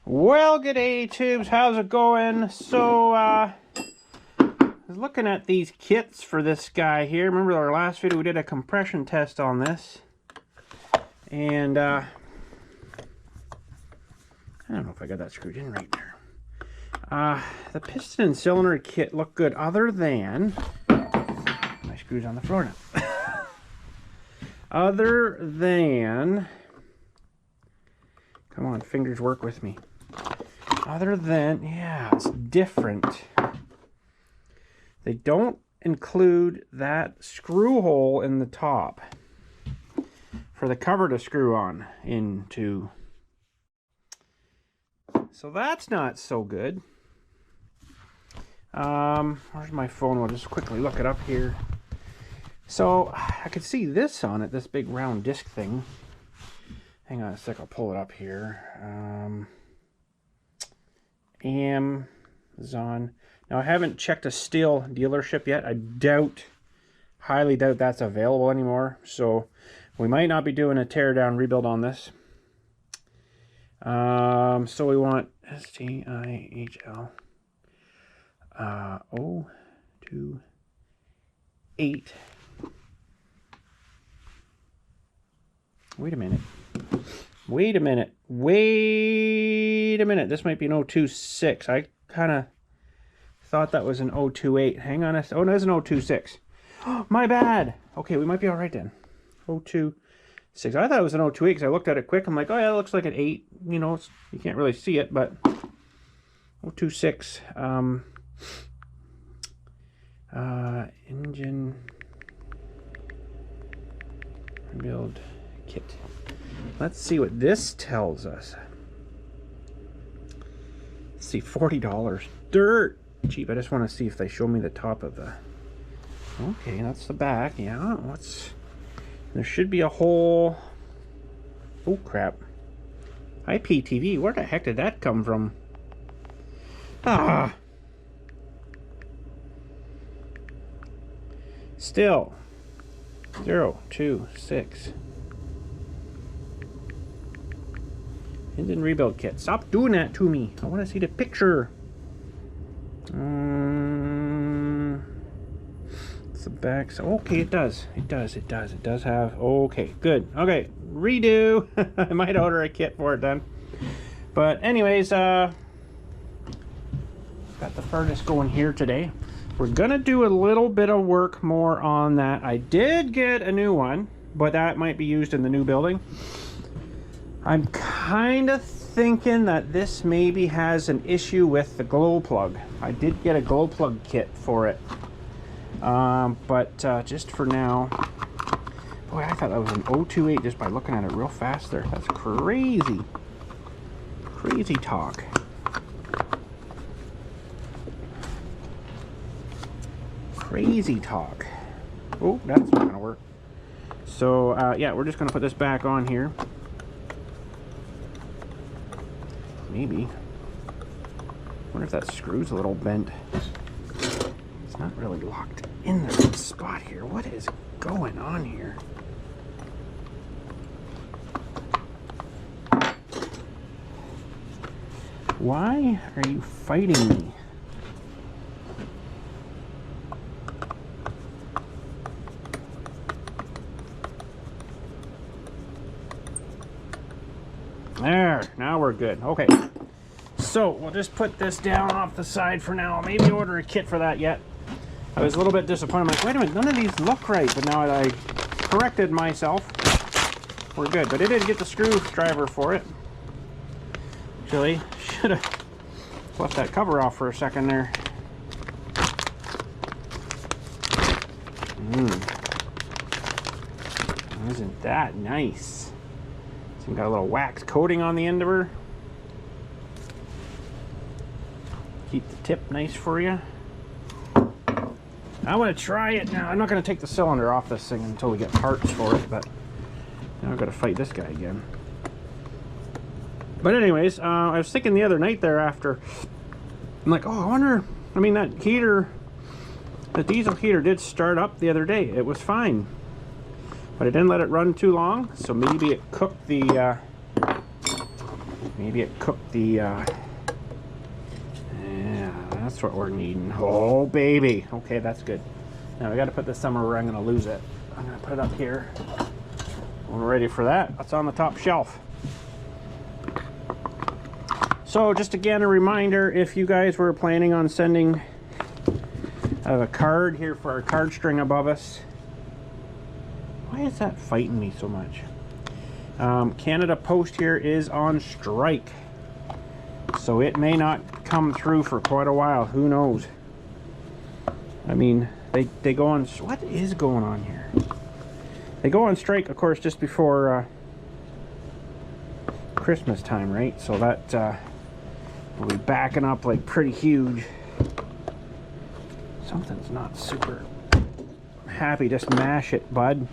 Well, g'day tubes, how's it going? So, I was looking at these kits for this guy here. Remember our last video, we did a compression test on this. And, I don't know if I got that screwed in right there. The piston and cylinder kit look good, other than... My screw's on the floor now. Other than... Come on, fingers, work with me. Other than, yeah, it's different. They don't include that screw hole in the top for the cover to screw on into. So that's not so good. Where's my phone? We'll just quickly look it up here. So I could see this on it, this big round disc thing. Hang on a sec, I'll pull it up here. Amazon. Now I haven't checked a Stihl dealership yet. I highly doubt that's available anymore. So we might not be doing a teardown rebuild on this. So we want Stihl 028. Wait a minute. This might be an 026. I kind of thought that was an 028. Hang on. Oh, no, it's an 026. Oh, my bad. Okay, we might be all right then. 026. I thought it was an 028 because I looked at it quick. I'm like, oh, yeah, it looks like an 8. You know, you can't really see it, but 026. Engine build kit. Let's see what this tells us. Let's see, $40. Dirt cheap. I just want to see if they show me the top of the... Okay, that's the back. Yeah, there should be a whole... Oh, crap. IPTV, where the heck did that come from? Ah! Stihl 026. Engine rebuild kit. Stop doing that to me. I want to see the picture. It's the back. So, okay, it does. It does have. Okay, good. Okay, redo. I might order a kit for it then. But anyways, got the furnace going here today. We're gonna do a little bit of work more on that. I did get a new one, but that might be used in the new building. I'm kind of thinking that this maybe has an issue with the glow plug. I did get a glow plug kit for it. But just for now... Boy, I thought that was an 028 just by looking at it real fast there. That's crazy. Crazy talk. Crazy talk. Oh, that's not going to work. So, yeah, we're just going to put this back on here. Maybe. I wonder if that screw's a little bent. It's not really locked in the right spot here. What is going on here? Why are you fighting me? There, now we're good. Okay, so we'll just put this down off the side for now. I'll maybe order a kit for that yet. I was a little bit disappointed. I'm like, wait a minute, none of these look right. But now that I corrected myself, we're good. But I did get the screwdriver for it. Actually, should have left that cover off for a second there. Isn't that nice? Got a little wax coating on the end of her. Keep the tip nice for you. I want to try it now. I'm not going to take the cylinder off this thing until we get parts for it, but now I've got to fight this guy again. But anyways, I was thinking the other night there after, I'm like, oh, I wonder, I mean, that heater, the diesel heater did start up the other day. It was fine. But I didn't let it run too long, so maybe it cooked the Maybe it cooked the, yeah, that's what we're needing. Oh, baby. Okay, that's good. Now we got to put this somewhere where I'm going to lose it. I'm going to put it up here. We're ready for that. That's on the top shelf. So just again, a reminder, if you guys were planning on sending a card here for our card string above us. Why is that fighting me so much? Canada Post here is on strike, so it may not come through for quite a while. Who knows? I mean, they go on. What is going on here? They go on strike, of course, just before Christmas time, right? So that will be backing up like pretty huge. Something's not super happy. Just mash it, bud.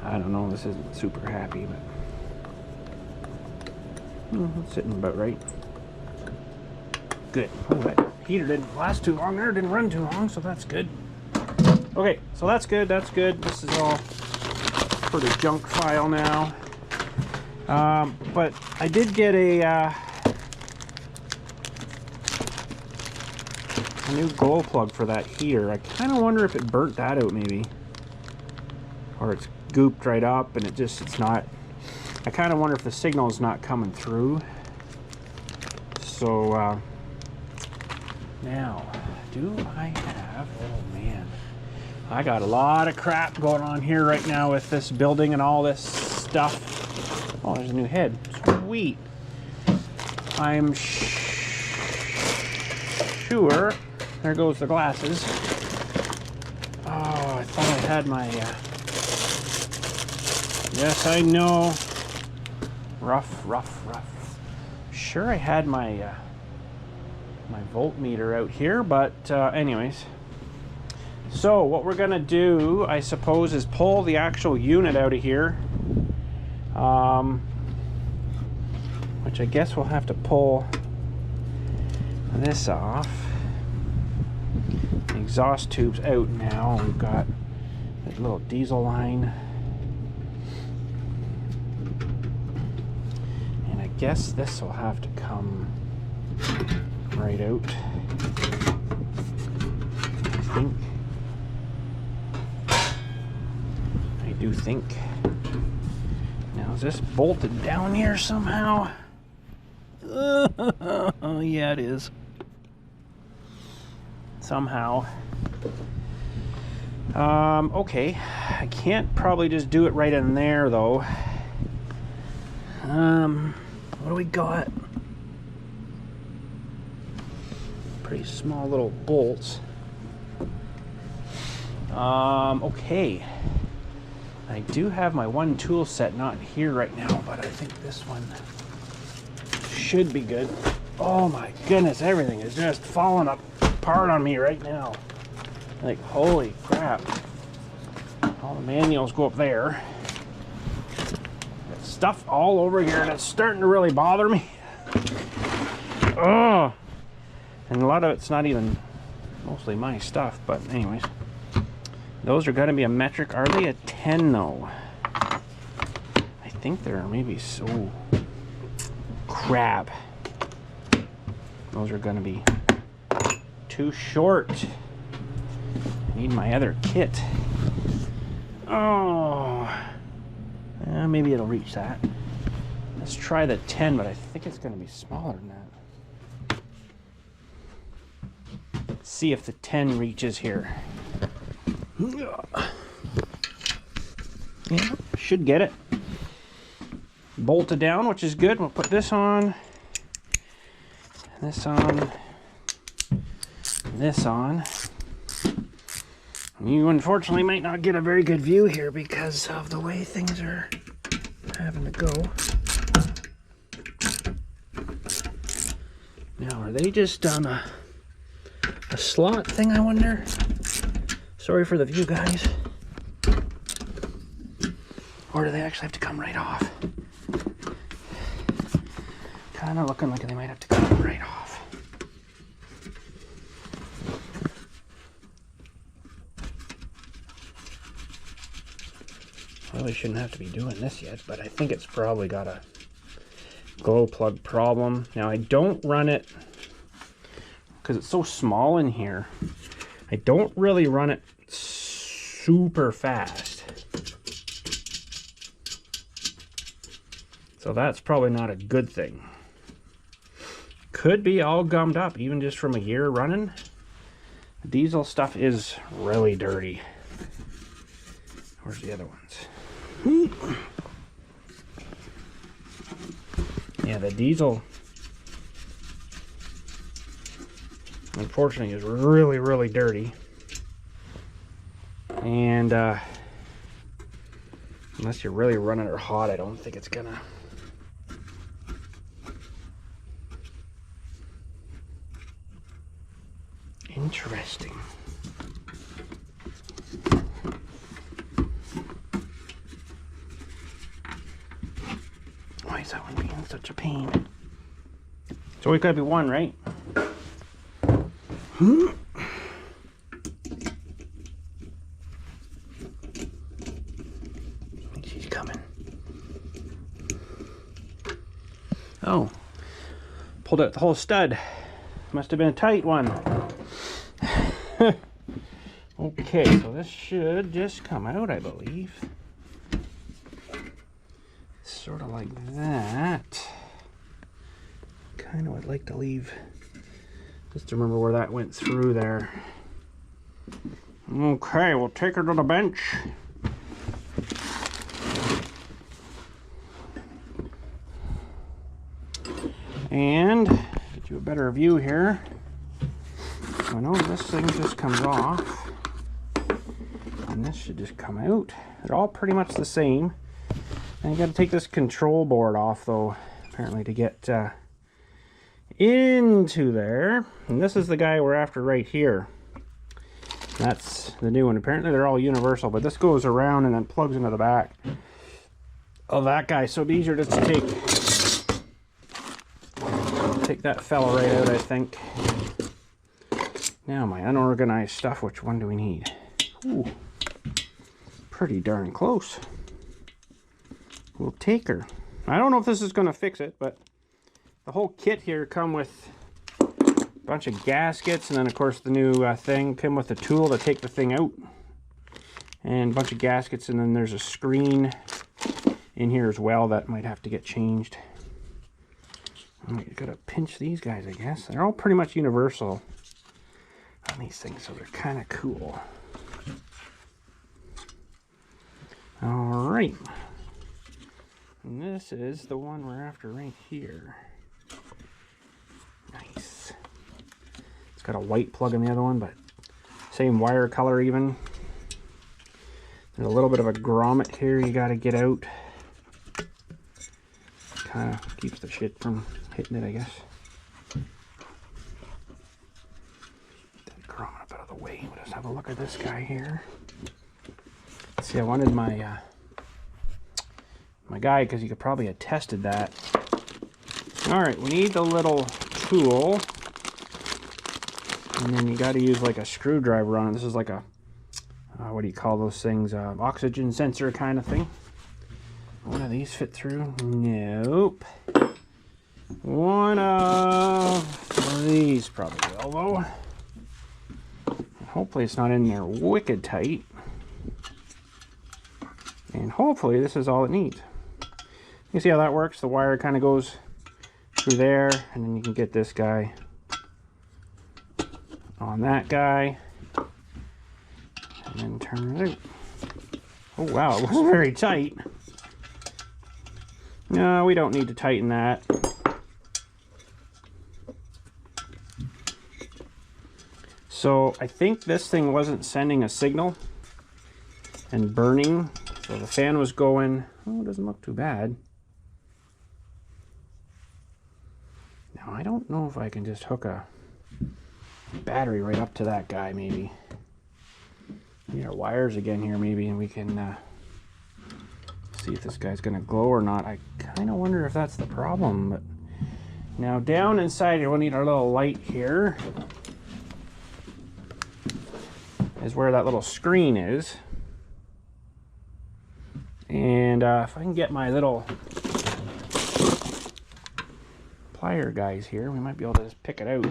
I don't know, this isn't super happy, but it's sitting about right. Good. Oh, that heater didn't last too long there, didn't run too long, so that's good. Okay, so that's good, that's good. This is all for the junk file now. But I did get a new glow plug for that heater. I kind of wonder if it burnt that out maybe. Or it's gooped right up and it's not. I kind of wonder if the signal is not coming through. So now, do I have, oh man, I got a lot of crap going on here right now with this building and all this stuff. Oh, there's a new head. Sweet. I'm sure, there goes the glasses. Oh, I thought I had my, yes, I know. Rough. Sure, I had my my voltmeter out here, but anyways. So what we're gonna do, I suppose, is pull the actual unit out of here. Which I guess we'll have to pull this off. The exhaust tube's out now. We've got that little diesel line. And I guess this will have to come right out. I think. I do think. Now is this bolted down here somehow? Oh yeah, it is. Somehow. Okay. I can't probably just do it right in there though. What do we got? Pretty small little bolts. Okay. I do have my one tool set not here right now, but I think this one should be good. Oh my goodness, everything is just falling apart on me right now. Like, holy crap. All the manuals go up there. Got stuff all over here and it's starting to really bother me. Oh, and a lot of it's not even mostly my stuff, but anyways. Those are going to be a metric. Are they a 10 though? I think they're maybe so. Crap. Those are going to be too short. I need my other kit. Oh. Maybe it'll reach that. Let's try the 10, but I think it's going to be smaller than that. Let's see if the 10 reaches here. Yeah, should get it. Bolted down, which is good. We'll put this on, this on, this on. You unfortunately might not get a very good view here because of the way things are having to go. Now, are they just on a slot thing, I wonder? Sorry for the view, guys. Or do they actually have to come right off? Kind of looking like they might have to come right off. Really shouldn't have to be doing this yet, but I think it's probably got a glow plug problem. Now I don't run it, because it's so small in here, I don't really run it super fast. So that's probably not a good thing. Could be all gummed up, even just from a year running. The diesel stuff is really dirty. Where's the other ones? Yeah, the diesel, unfortunately, is really, really dirty. And unless you're really running her hot, I don't think it's gonna. Interesting. Why is that one being such a pain? It's always gotta be one, right? I think she's coming. Oh, pulled out the whole stud. Must have been a tight one. Okay, so this should just come out, I believe. Sort of like that. Kind of would like to leave, just to remember where that went through there. Okay, we'll take her to the bench. And get you a better view here. I know this thing just comes off, and this should just come out. They're all pretty much the same. And you got to take this control board off, though, apparently, to get into there. And this is the guy we're after right here. That's the new one. Apparently they're all universal, but this goes around and then plugs into the back of that guy. So it'd be easier just to take that fella right out, I think. Now my unorganized stuff, which one do we need? Ooh, pretty darn close. We'll take her. I don't know if this is going to fix it, but the whole kit here come with a bunch of gaskets, and then of course the new thing came with a tool to take the thing out, and a bunch of gaskets, and then there's a screen in here as well that might have to get changed. You gotta pinch these guys, I guess. They're all pretty much universal on these things, so they're kind of cool. All right, and this is the one we're after right here. Nice. It's got a white plug in the other one, but same wire color even. There's a little bit of a grommet here you got to get out. Kind of keeps the shit from hitting it, I guess. That grommet up out of the way. We'll just have a look at this guy here. See, I wanted my my guy, because he could probably have tested that. All right, we need the little tool, and then you got to use like a screwdriver on it. This is like a what do you call those things? Oxygen sensor kind of thing. One of these fit through? Nope. One of these probably will, though. Hopefully it's not in there wicked tight. And hopefully this is all it needs. You see how that works? The wire kind of goes through there, and then you can get this guy on that guy, and then turn it out. Oh wow, it was very tight. No, we don't need to tighten that. So I think this thing wasn't sending a signal and burning, so the fan was going. Oh, it doesn't look too bad. Now I don't know if I can just hook a battery right up to that guy. Maybe need our wires again here, maybe, and we can see if this guy's gonna glow or not. I kind of wonder if that's the problem. But now down inside here, we'll need our little light here. Is where that little screen is. And if I can get my little plier guys here, we might be able to just pick it out.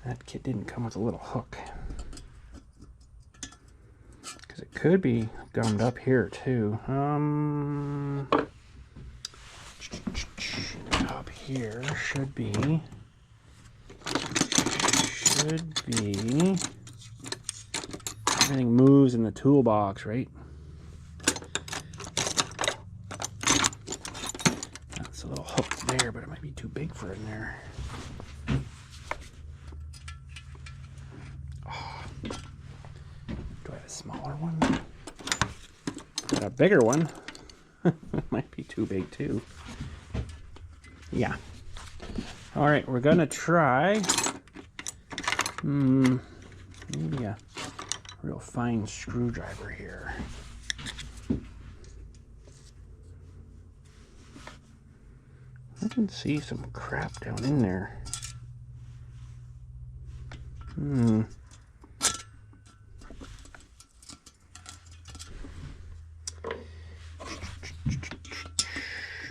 That kit didn't come with a little hook, because it could be gummed up here too. Up here should be. Everything moves in the toolbox, right? That's a little hook there, but it might be too big for it in there. Oh. Do I have a smaller one? Got a bigger one. It might be too big too. Yeah. All right, we're gonna try maybe a real fine screwdriver here. I can see some crap down in there.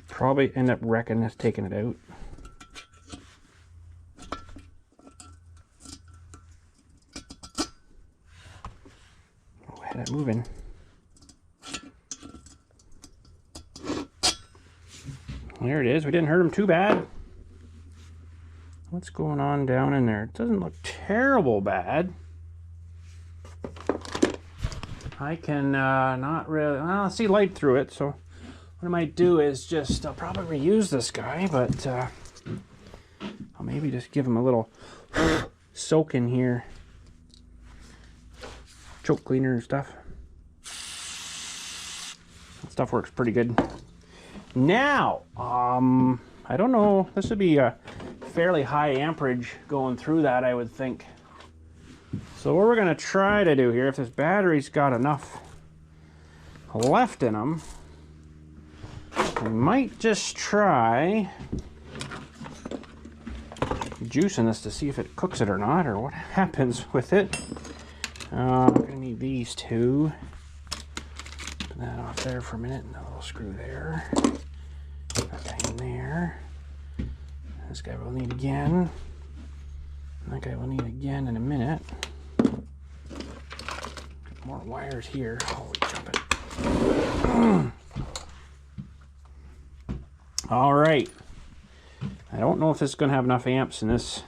Probably end up wrecking this, taking it out. Oh, had it moving. There it is. We didn't hurt him too bad. What's going on down in there? It doesn't look terrible bad. I can not really, well, I see light through it, so what I might do is just, I'll probably reuse this guy, but I'll maybe just give him a little soak in here. Choke cleaner and stuff. That stuff works pretty good. Now, I don't know, this would be a fairly high amperage going through that, I would think. So what we're gonna try to do here, if this battery's got enough left in them, we might just try juicing this to see if it cooks it or not, or what happens with it. I'm gonna need these two. Put that off there for a minute, and a little screw there. That in there. This guy we'll need again. That guy we'll need again in a minute. More wires here. Holy jumping. All right. I don't know if this is going to have enough amps in this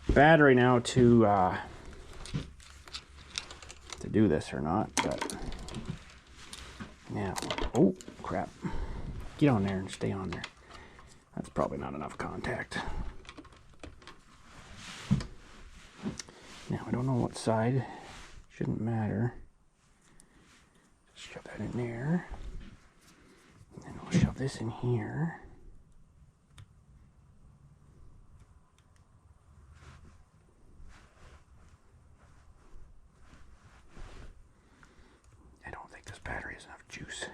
battery now to do this or not, but now, oh crap. Get on there and stay on there. That's probably not enough contact. Now, I don't know what side. Shouldn't matter. Just shove that in there. And then we'll shove this in here. I don't think this battery has enough juice.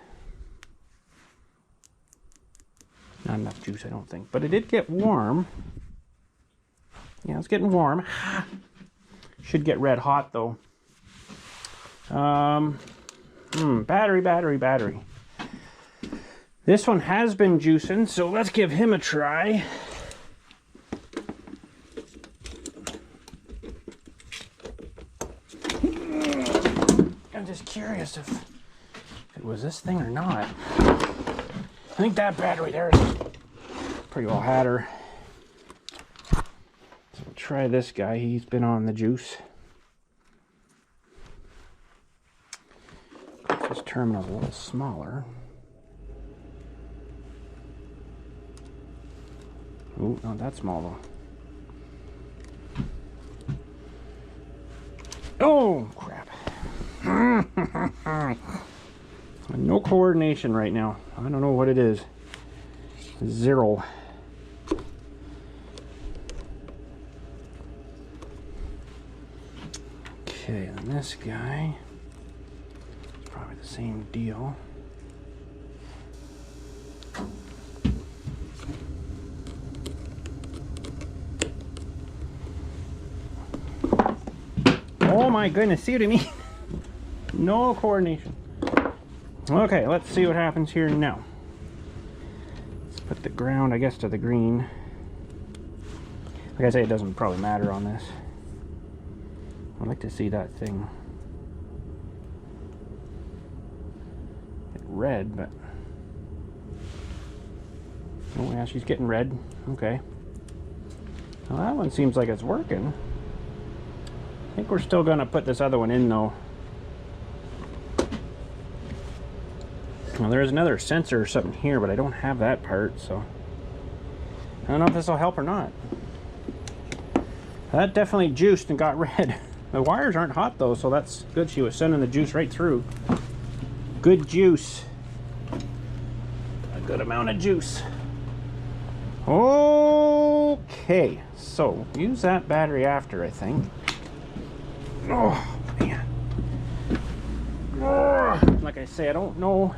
Not enough juice, I don't think. But it did get warm. Yeah, it's getting warm. Should get red hot, though. Battery. This one has been juicing, so let's give him a try. I'm just curious if it was this thing or not. I think that battery there is pretty well had her. So we'll try this guy. He's been on the juice. This terminal's a little smaller. Oh, not that small though. Oh, crap. No coordination right now. I don't know what it is. Zero. Okay, and this guy is probably the same deal. Oh my goodness, see what I mean? No coordination. Okay, let's see what happens here now. Let's put the ground, I guess, to the green. Like I say, it doesn't probably matter on this. I'd like to see that thing get red, but... Oh yeah, she's getting red. Okay. Well, that one seems like it's working. I think we're still going to put this other one in, though. Well, there's another sensor or something here, but I don't have that part, so... I don't know if this will help or not. That definitely juiced and got red. The wires aren't hot, though, so that's good. She was sending the juice right through. Good juice. A good amount of juice. Okay, so use that battery after, I think. Oh, man. Oh, like I say, I don't know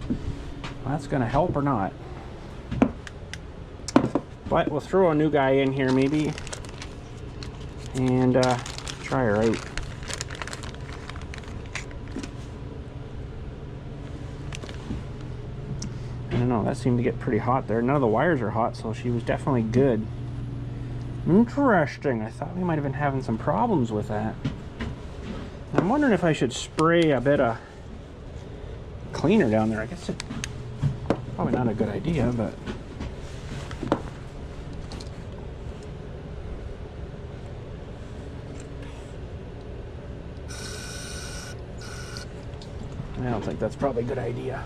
if that's going to help or not. But we'll throw a new guy in here, maybe, and try her out. I don't know, that seemed to get pretty hot there. None of the wires are hot, so she was definitely good. Interesting. I thought we might have been having some problems with that. I'm wondering if I should spray a bit of cleaner down there. I guess it's probably not a good idea, but... I don't think that's probably a good idea.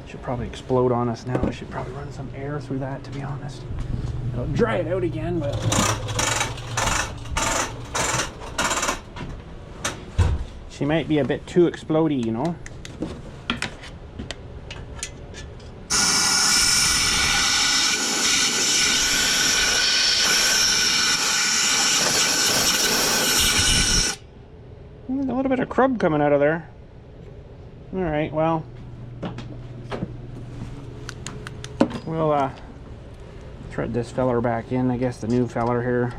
Should probably explode on us now. I should probably run some air through that, to be honest. It'll dry it out again, but... she might be a bit too explodey, you know? A little bit of crud coming out of there. Alright, well... we'll thread this feller back in, I guess, the new feller here.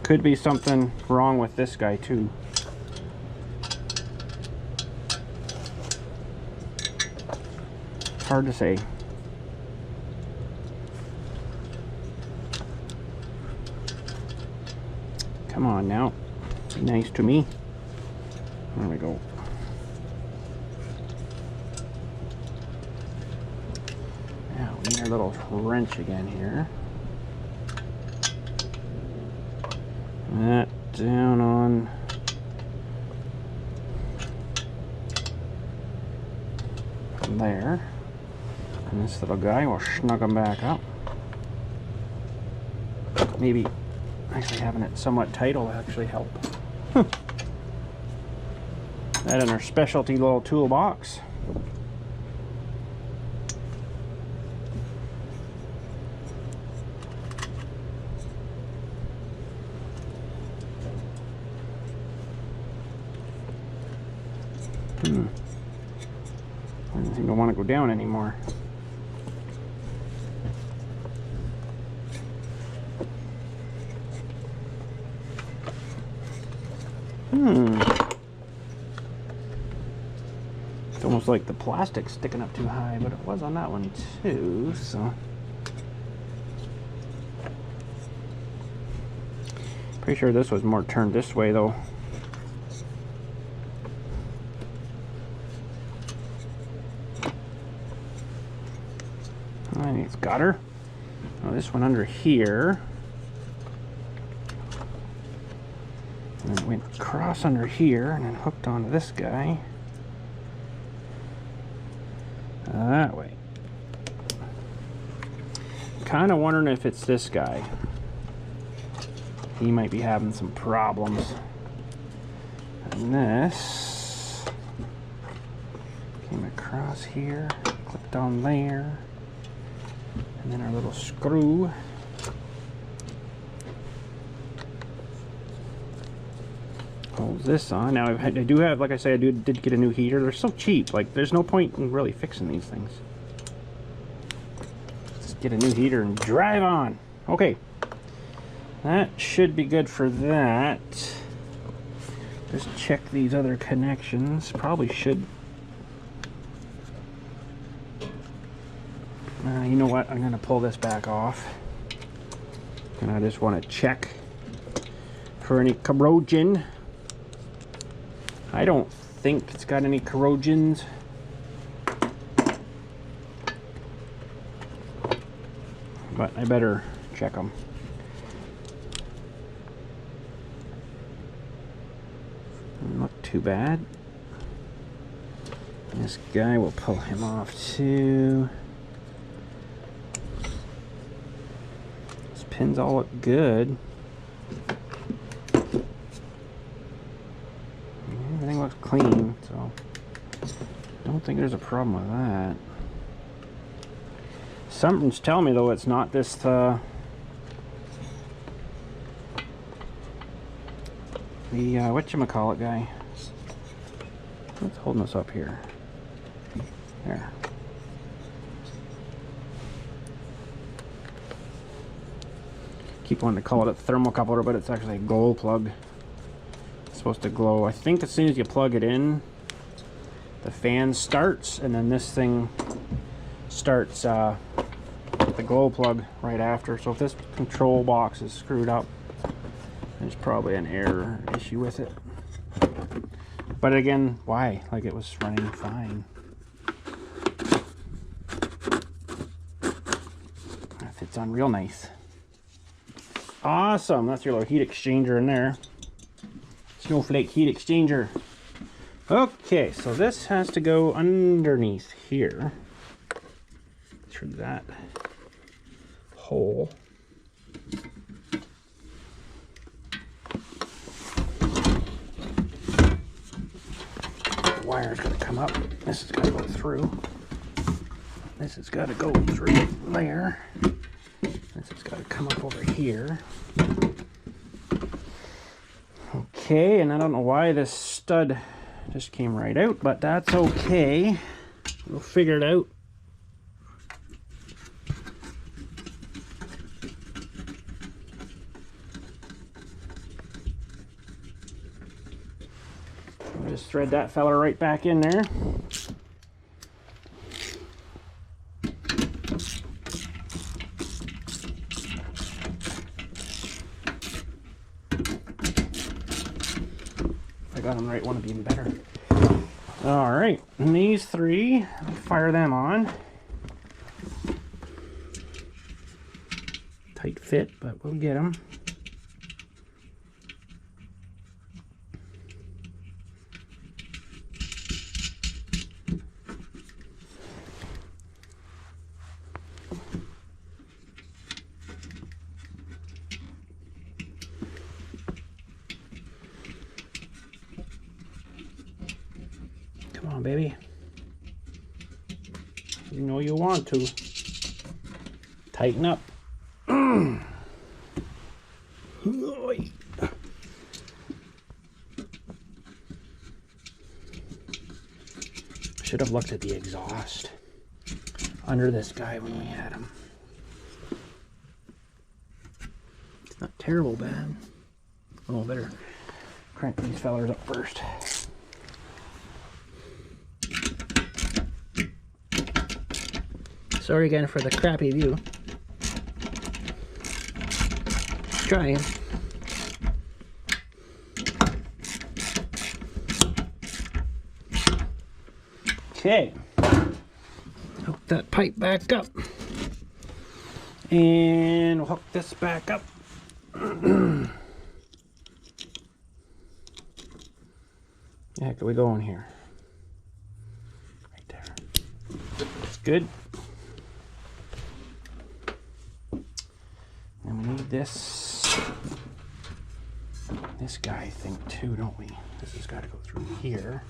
Could be something wrong with this guy too. Hard to say. Come on now, be nice to me. There we go. Now we need our little wrench again here. That down on there, and this little guy will snug them back up. Maybe actually having it somewhat tight will actually help. That in our specialty little toolbox. I don't think I want to go down anymore. It's almost like the plastic's sticking up too high, but it was on that one too, so. Pretty sure this was more turned this way though. I think it's got her. Oh, this one under here. And then it went across under here and then hooked onto this guy. That way. Kind of wondering if it's this guy. He might be having some problems. And this came across here, clipped on there. And then our little screw. Holds this on. Now I do have, like I say, I did get a new heater. They're so cheap. Like, there's no point in really fixing these things. Just get a new heater and drive on. Okay, that should be good for that. Just check these other connections. Probably should. You know what? I'm going to pull this back off. And I just want to check for any corrosion. I don't think it's got any corrosions. But I better check them. Not too bad. This guy, will pull him off too. These pins all look good. Everything looks clean, so I don't think there's a problem with that. Something's telling me though it's not this the whatchamacallit guy. What's holding us up here? There. Keep wanting to call it a thermocouple, but it's actually a glow plug. It's supposed to glow. I think as soon as you plug it in, the fan starts, and then this thing starts the glow plug right after. So if this control box is screwed up, there's probably an error issue with it. But again, why? Like, it was running fine. That fits on real nice. Awesome. That's your little heat exchanger in there. Snowflake heat exchanger. Okay, so this has to go underneath here through that hole. The wire's got to come up. This has got to go through. This has got to go through there. This has got to come up over here. Okay, and I don't know why this stud just came right out, but that's okay. We'll figure it out. We'll just thread that fella right back in there. Got them right, one would be even better. All right, and these three, I'll fire them on. Tight fit, but we'll get them. Come on, baby. You know you want to. Tighten up. Should have looked at the exhaust under this guy when we had him. It's not terrible bad. Oh, better crank these fellers up first. Sorry again for the crappy view. Trying. Okay. Hook that pipe back up. And we'll hook this back up. The heck are we going here? Right there. That's good. And we need this guy thing too, don't we? This has got to go through here.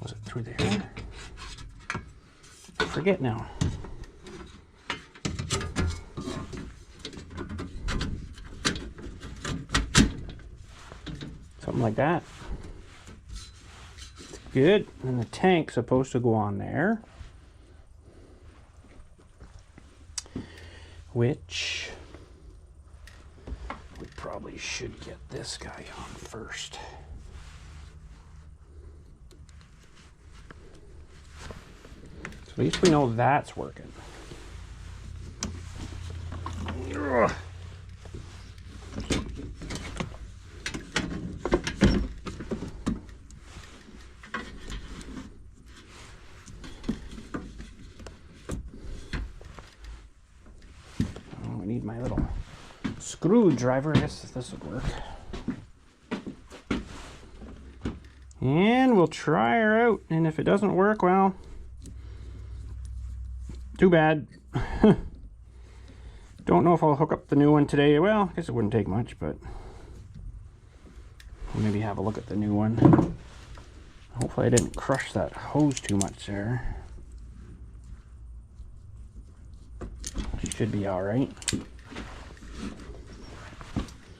Was it through there? I forget now. Something like that. It's good. And the tank's supposed to go on there. Which probably should get this guy on first. So at least we know that's working. Ugh. Oh, I need my little screwdriver. I guess this would work. And we'll try her out, and if it doesn't work, well, too bad. Don't know if I'll hook up the new one today. Well, I guess it wouldn't take much, but we'll maybe have a look at the new one. Hopefully I didn't crush that hose too much there. Should be all right.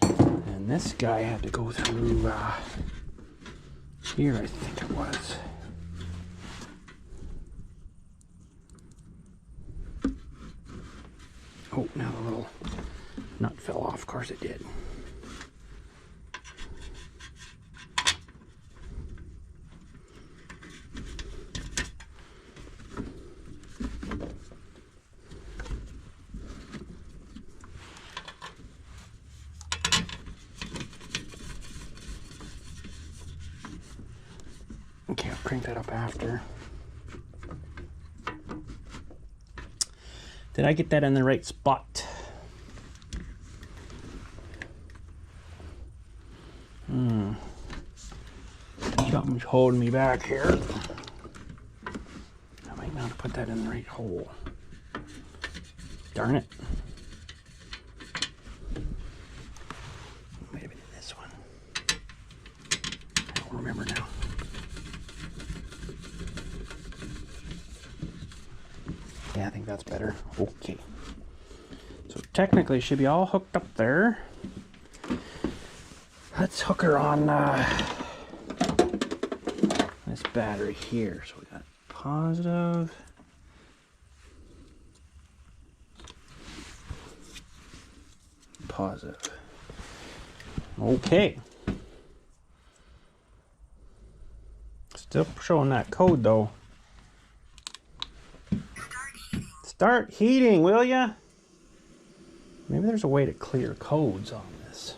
And this guy had to go through here, I think it was. Oh, now the little nut fell off. Of course it did. Okay, I'll crank that up after. Did I get that in the right spot? Something's holding me back here. I might not have put that in the right hole. Darn it. Might have been in this one. I don't remember now. Yeah, I think that's better. Okay. So technically, it should be all hooked up there. Let's hook her on this battery here. So we got positive. Positive. Okay. Still showing that code though. Start heating, will ya? Maybe there's a way to clear codes on this.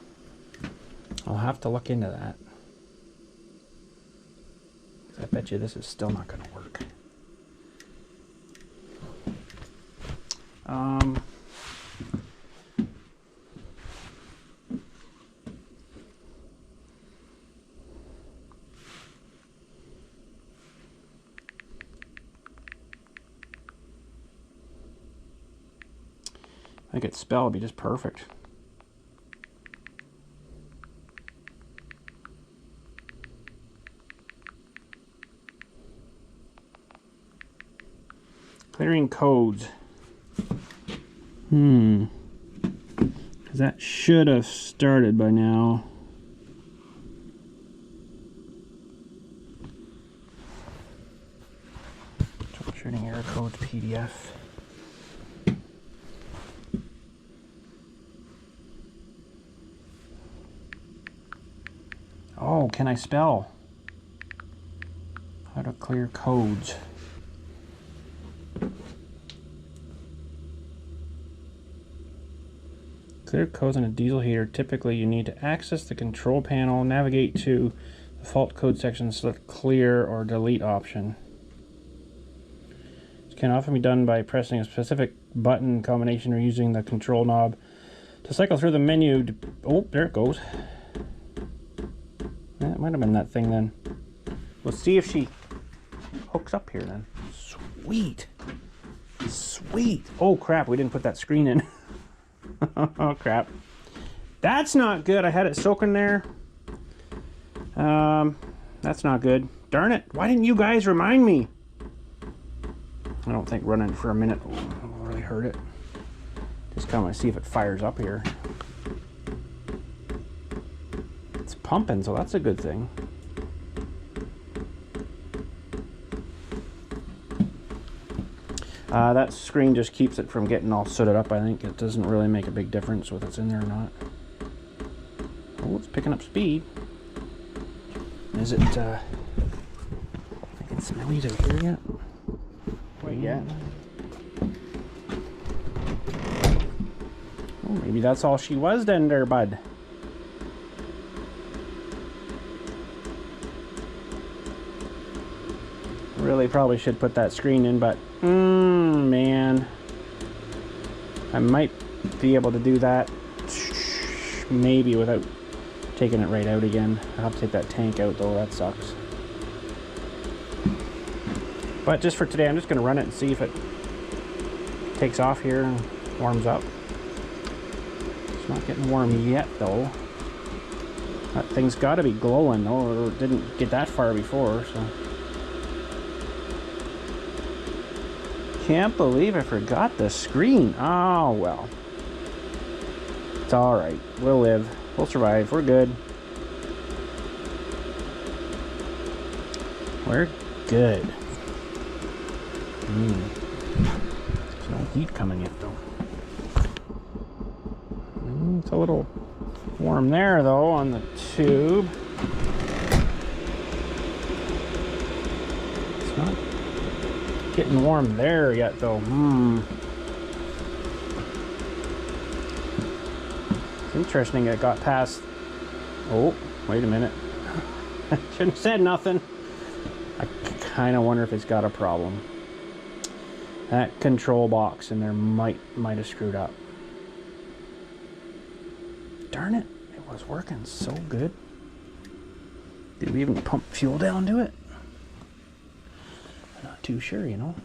I'll have to look into that. I bet you this is still not going to work. I think its spell would be just perfect. Clearing codes. Because that should have started by now. Troubleshooting error codes PDF. Oh, can I spell? How to clear codes. Clear codes on a diesel heater. Typically, you need to access the control panel, navigate to the fault code section, select clear or delete option. This can often be done by pressing a specific button combination or using the control knob to cycle through the menu. Oh, there it goes. Yeah, it might have been that thing then. Let's see if she hooks up here then. Sweet. Sweet. Oh crap, we didn't put that screen in. Oh crap. That's not good. I had it soaking there. That's not good. Darn it. Why didn't you guys remind me? I don't think running for a minute will really hurt it. Just kind of see if it fires up here. It's pumping, so that's a good thing. That screen just keeps it from getting all sooted up. I think it doesn't really make a big difference whether it's in there or not. Oh, it's picking up speed. Is it, I can smell these out here yet? Quite yet. Oh, maybe that's all she was then there, bud. Really probably should put that screen in, but man, I might be able to do that maybe without taking it right out again. I'll have to take that tank out though, that sucks. But just for today, I'm just going to run it and see if it takes off here and warms up. It's not getting warm yet though. That thing's got to be glowing though, or it didn't get that far before, so. Can't believe I forgot the screen. Oh well. It's alright. We'll live. We'll survive. We're good. We're good. There's no heat coming yet though. It's a little warm there though on the tube. It's not getting warm there yet though. It's interesting it got past. Oh, wait a minute. I shouldn't have said nothing. I kind of wonder if it's got a problem. That control box in there might have screwed up. Darn it, it was working so good. Did we even pump fuel down to it? Not too sure, you know.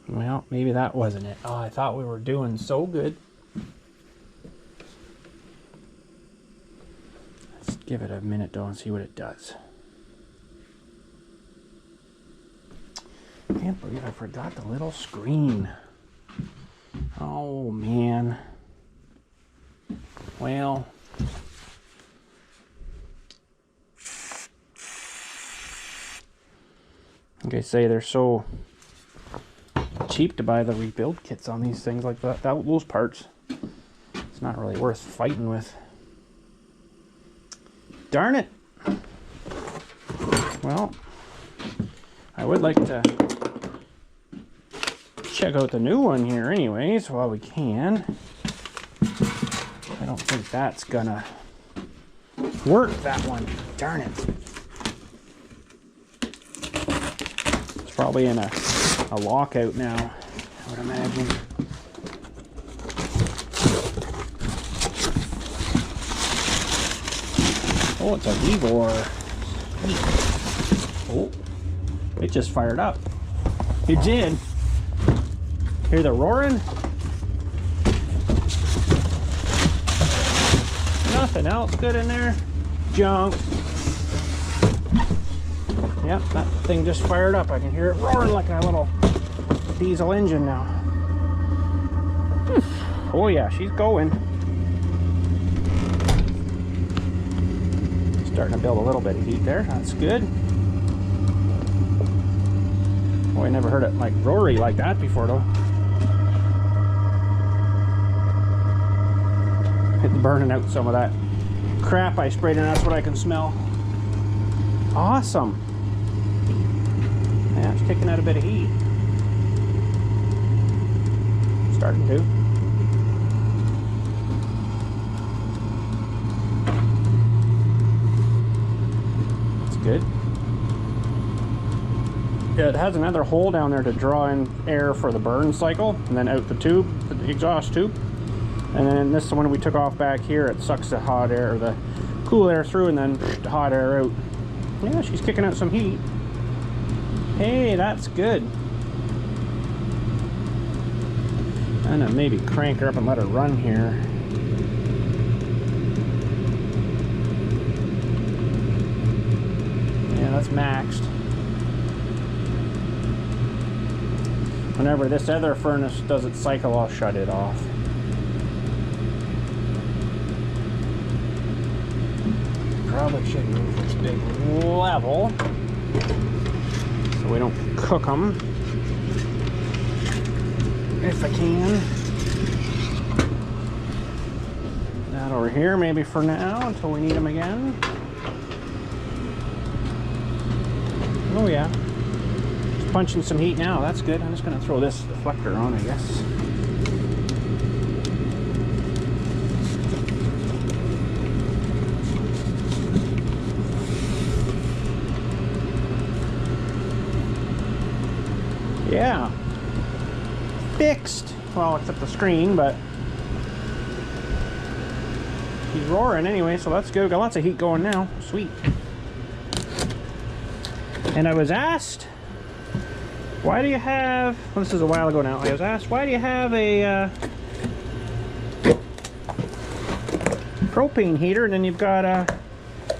Well, maybe that wasn't it. Oh, I thought we were doing so good. Let's give it a minute though and see what it does. Can't believe I forgot the little screen. Oh man. Well, like I say, they're so cheap to buy the rebuild kits on these things like that. Those parts, it's not really worth fighting with. Darn it. Well, I would like to check out the new one here anyways while we can. I don't think that's gonna work, that one. Darn it. It's probably in a lockout now, I would imagine. Oh, it's a Vivor. Oh, it just fired up. It did. Hear the roaring? Nothing else good in there. Junk. Yep, that thing just fired up. I can hear it roaring like a little diesel engine now. Oh yeah, she's going. Starting to build a little bit of heat there. That's good. Oh, I never heard it like roary like that before though. It's burning out some of that crap I sprayed in. That's what I can smell. Awesome. Yeah, it's kicking out a bit of heat. Starting to. That's good. Yeah, it has another hole down there to draw in air for the burn cycle, and then out the tube, the exhaust tube. And then this one we took off back here, it sucks the hot air, or the cool air through, and then the hot air out. Yeah, she's kicking out some heat. Hey, that's good. I'm gonna maybe crank her up and let her run here. Yeah, that's maxed. Whenever this other furnace does its cycle, I'll shut it off. Probably should move this big level so we don't cook them. if I can. That over here, maybe for now, until we need them again. Oh yeah. Just punching some heat now, that's good. I'm just gonna throw this deflector on, I guess. Yeah. Fixed. Well, except the screen, but he's roaring anyway, so that's good. Got lots of heat going now. Sweet. And I was asked, why do you have, well, this is a while ago now, I was asked, why do you have a propane heater and then you've got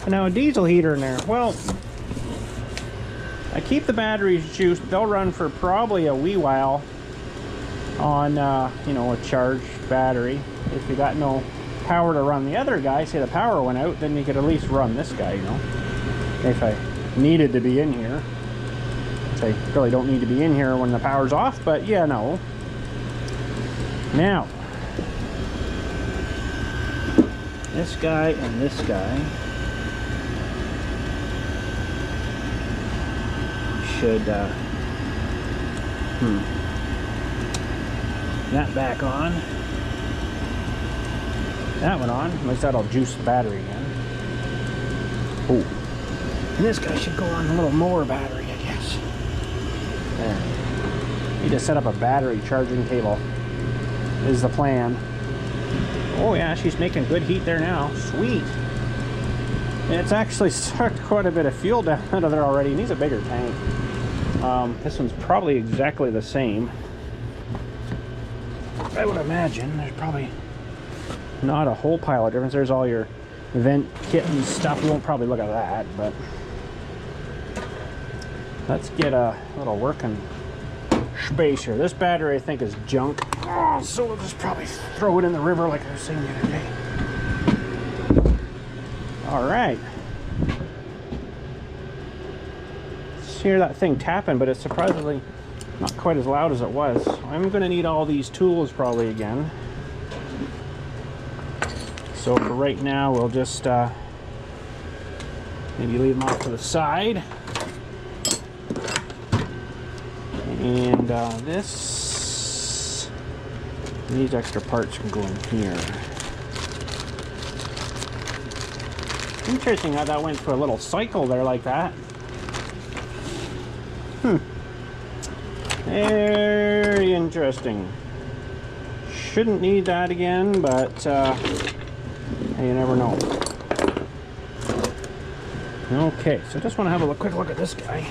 now a diesel heater in there? Well, I keep the batteries juiced. They'll run for probably a wee while on, you know, a charged battery. If you got no power to run the other guy, say the power went out, then you could at least run this guy, you know, if I needed to be in here. Which I really don't need to be in here when the power's off, but yeah, no. Now, this guy and this guy should that back on, that one on, at least that'll juice the battery again. Oh, and this guy should go on a little more battery, I guess. There. Need to set up a battery charging cable is the plan. Oh yeah, she's making good heat there now. Sweet. And it's actually sucked quite a bit of fuel down out of there already. It needs a bigger tank. This one's probably exactly the same. I would imagine there's probably not a whole pile of difference. There's all your vent kit and stuff. We won't probably look at that, but let's get a little working space here. This battery I think is junk. Oh, so we'll just probably throw it in the river like I was saying the other day. All right. Hear that thing tapping, but it's surprisingly not quite as loud as it was. I'm gonna need all these tools probably again. So for right now, we'll just maybe leave them off to the side. And these extra parts can go in here. Interesting how that went through a little cycle there like that. Very interesting. Shouldn't need that again, but you never know. Okay, so just want to have a quick look at this guy.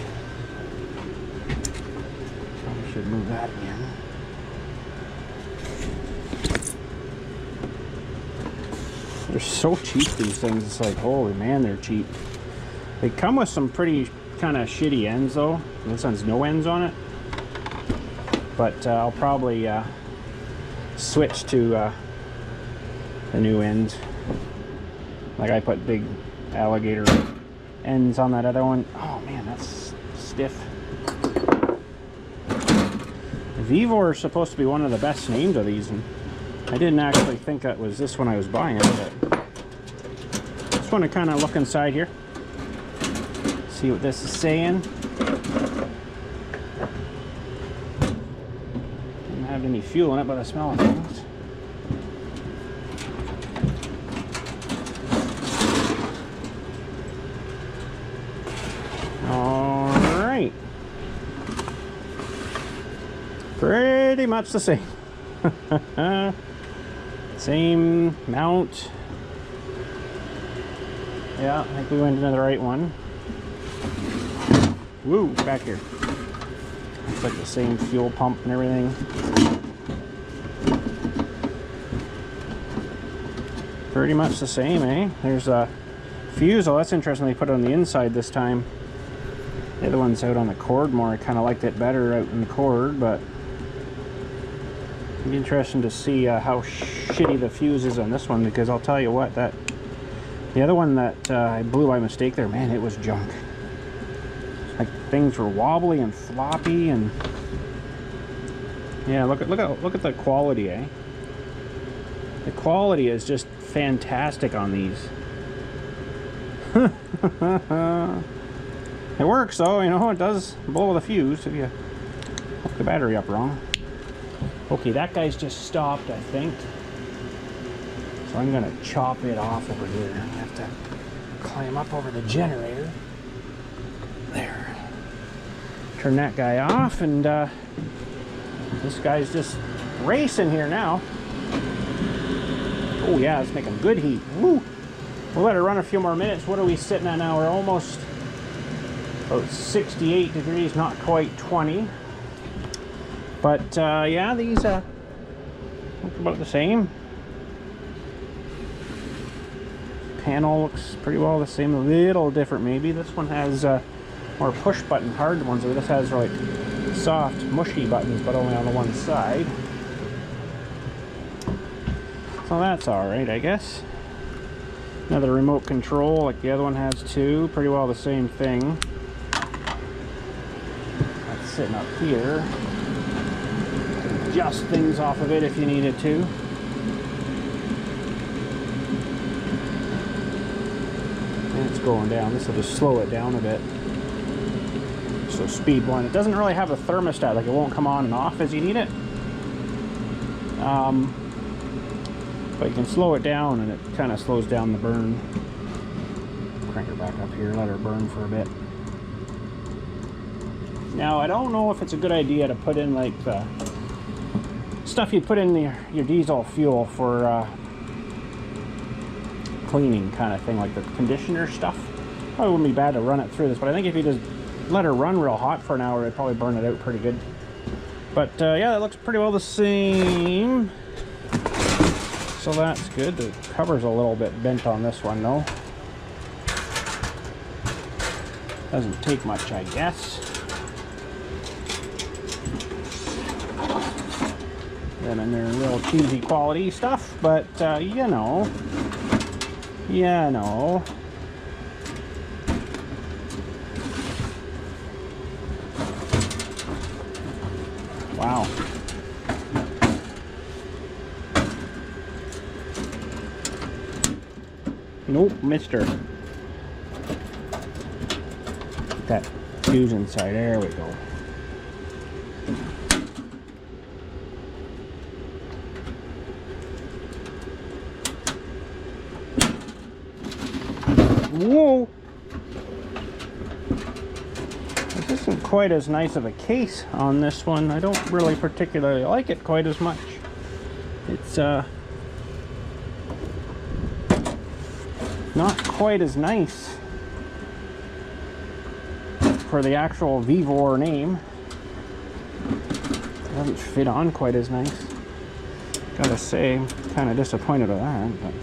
Probably should move that again. They're so cheap, these things. It's like, holy man, they're cheap. They come with some pretty kind of shitty ends though. This one's no ends on it, but I'll probably switch to the new ends. Like I put big alligator ends on that other one. Oh man, that's stiff. Vivor is supposed to be one of the best names of these, and I didn't actually think that was this one I was buying it, but just want to kind of look inside here, see what this is saying. Didn't have any fuel in it, but I smell things. All right, pretty much the same. Same mount. Yeah, I think we went into the right one. Woo, back here. Looks like the same fuel pump and everything. Pretty much the same, eh? There's a fuse. Oh, that's interesting. They put it on the inside this time. The other one's out on the cord more. I kind of liked it better out in the cord, but it'd be interesting to see how shitty the fuse is on this one, because I'll tell you what, that the other one that I blew by mistake there, man, it was junk. Like things were wobbly and floppy, and Yeah, look at the quality, eh? The quality is just fantastic on these. It works though, you know, it does blow the fuse if you hook the battery up wrong. Okay, that guy's just stopped, I think. So I'm gonna chop it off over here. I have to climb up over the generator. There. Turn that guy off, and this guy's just racing here now. Oh yeah, it's making good heat. Woo! We'll let it run a few more minutes. What are we sitting at now? We're almost about 68 degrees, not quite 20. But yeah, these look about the same. Panel looks pretty well the same, a little different maybe. This one has more push button hard ones, or this has like soft mushy buttons, but only on the one side. So that's alright, I guess. Another remote control like the other one has too, pretty well the same thing. That's sitting up here. Adjust things off of it if you needed to. And it's going down. This will just slow it down a bit. So speed one. It doesn't really have a thermostat, like it won't come on and off as you need it. But you can slow it down and it kind of slows down the burn. Crank her back up here, let her burn for a bit. Now I don't know if it's a good idea to put in like the stuff you put in your diesel fuel for cleaning kind of thing, like the conditioner stuff. Probably wouldn't be bad to run it through this, but I think if you just let her run real hot for an hour, it'd probably burn it out pretty good. But yeah, that looks pretty well the same. So that's good. The cover's a little bit bent on this one though. Doesn't take much, I guess. Them in their real cheesy quality stuff, but you know. Yeah, no. Wow. Nope, mister. Get that fuse inside. There we go. Whoa! This isn't quite as nice of a case on this one. I don't really particularly like it quite as much. It's not quite as nice for the actual Vivor name. It doesn't fit on quite as nice. Gotta say, I'm kind of disappointed with that. But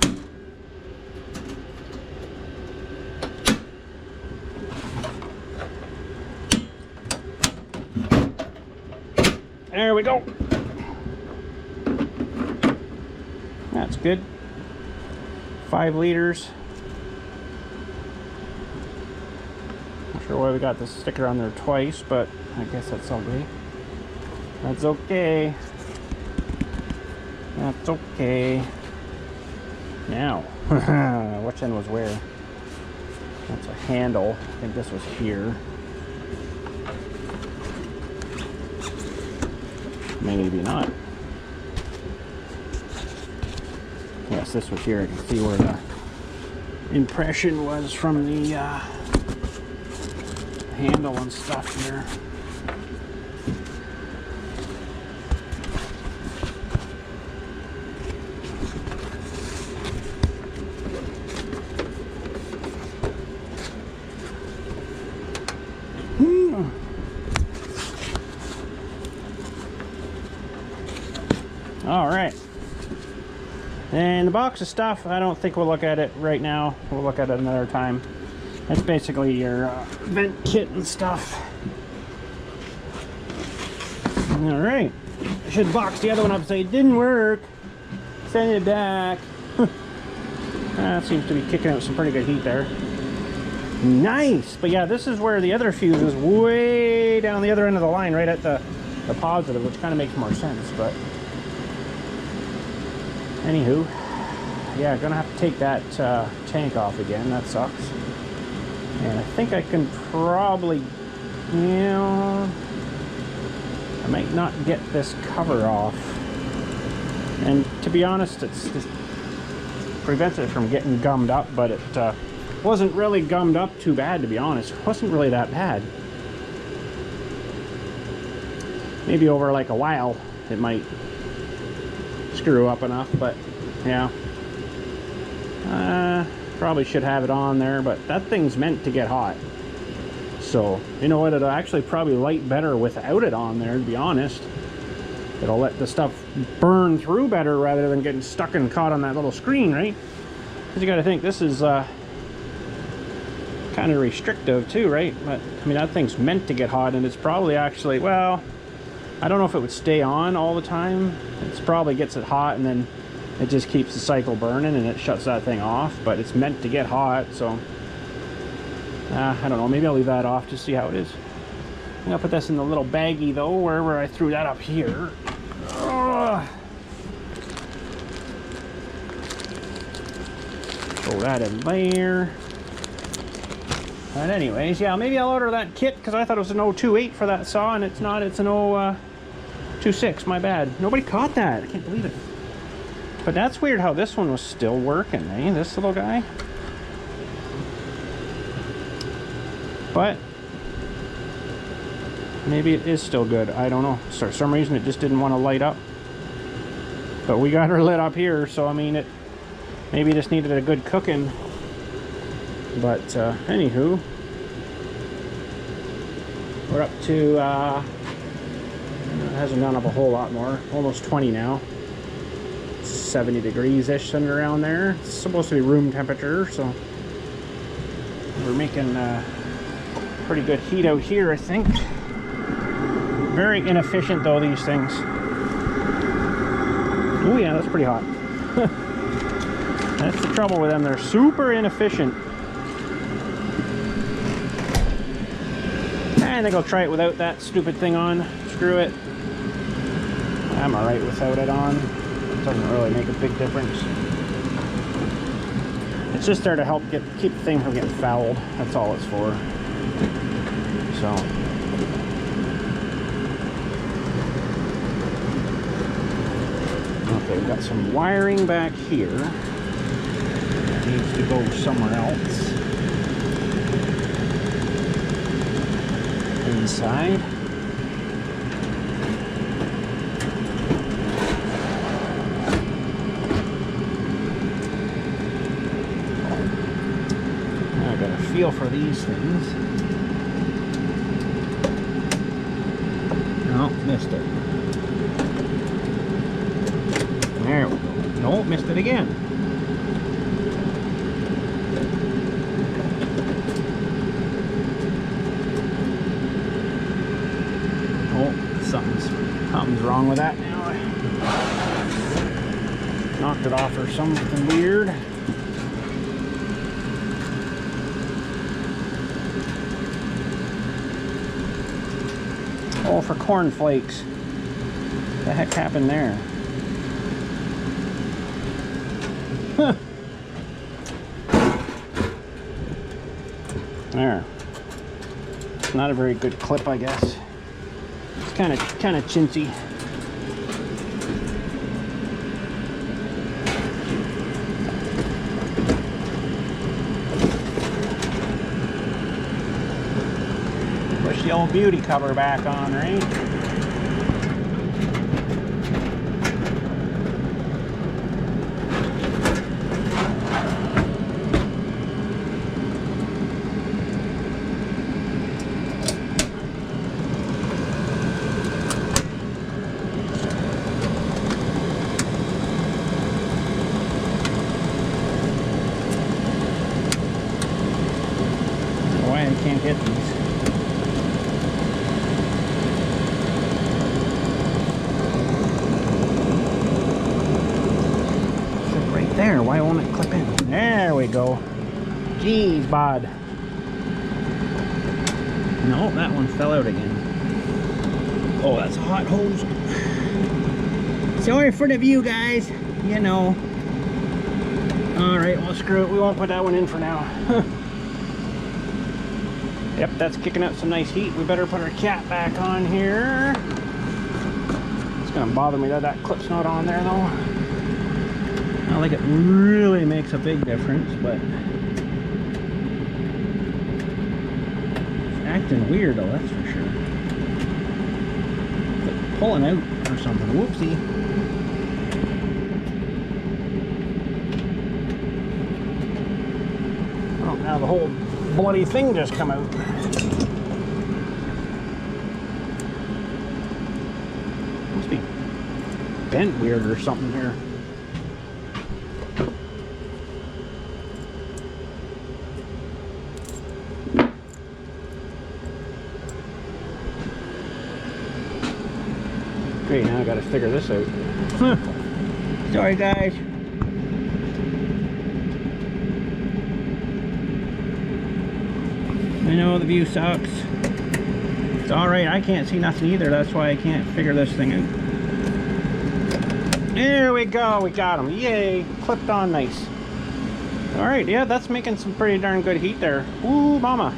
there we go. That's good. 5 liters. Not sure why we got this sticker on there twice, but I guess that's okay. That's okay. That's okay. Now, which end was where? That's a handle. I think this was here. Maybe not. Yes, this was here. I can see where the impression was from the handle and stuff here. All right. And the box of stuff, I don't think we'll look at it right now. We'll look at it another time. That's basically your vent kit and stuff. All right. I should box the other one up and say it didn't work. Send it back. That seems to be kicking out some pretty good heat there. Nice. But yeah, this is where the other fuse is, way down the other end of the line, right at the the positive, which kind of makes more sense. But anywho, yeah, gonna have to take that tank off again. That sucks. And I think I can probably, you know, I might not get this cover off. And to be honest, it's just prevents it from getting gummed up, but it wasn't really gummed up too bad, to be honest. It wasn't really that bad. Maybe over like a while it might screw up enough, but yeah. Probably should have it on there, but that thing's meant to get hot. So, you know what, it'll actually probably light better without it on there, to be honest. It'll let the stuff burn through better rather than getting stuck and caught on that little screen, right? Because you got to think, this is kind of restrictive too, right? But, I mean, that thing's meant to get hot, and it's probably actually, well, I don't know if it would stay on all the time. It probably gets it hot, and then it just keeps the cycle burning and it shuts that thing off, but it's meant to get hot, so I don't know, maybe I'll leave that off to see how it is. I'm gonna put this in the little baggie though, wherever I threw that up here. Throw that in there. But anyways, yeah, maybe I'll order that kit, because I thought it was an 028 for that saw, and it's not, it's an 026, my bad. Nobody caught that, I can't believe it. But that's weird how this one was still working, eh? This little guy. But maybe it is still good. I don't know. For some reason it just didn't want to light up. But we got her lit up here, so I mean, it maybe just needed a good cooking. But anywho, we're up to it hasn't gone up a whole lot more. Almost 20 now. 70 degrees-ish, something around there. It's supposed to be room temperature, so we're making pretty good heat out here, I think. Very inefficient though, these things. Oh yeah, that's pretty hot. That's the trouble with them, they're super inefficient. I think I'll try it without that stupid thing on. Screw it. I'm alright without it on. It doesn't really make a big difference. It's just there to help keep the thing from getting fouled. That's all it's for. So okay, we've got some wiring back here. It needs to go somewhere else. Inside. I got a feel for these things. No, missed it. There we go. No, missed it again. Something's wrong with that now. I knocked it off or something weird. Oh, for cornflakes. What the heck happened there? Huh. There. It's not a very good clip, I guess. Kind of chintzy. Push the old beauty cover back on, right? Can't get these. Sit right there. Why won't it clip in? There we go. Jeez, bod. No, that one fell out again. Oh, that's a hot hose. Sorry for the view, guys. You know. Alright, well, screw it. We won't put that one in for now. Yep, that's kicking out some nice heat. We better put our cap back on here. It's gonna bother me that that clip's not on there, though. I don't think it really makes a big difference, but it's acting weird, though, that's for sure. It's like pulling out or something. Whoopsie. Oh, now the whole bloody thing just come out. Must be bent weird or something here. Great, now I gotta figure this out. Sorry, guys. I know the view sucks. It's alright, I can't see nothing either. That's why I can't figure this thing out. There we go, we got him. Yay, clipped on nice. Alright, yeah, that's making some pretty darn good heat there. Ooh, mama.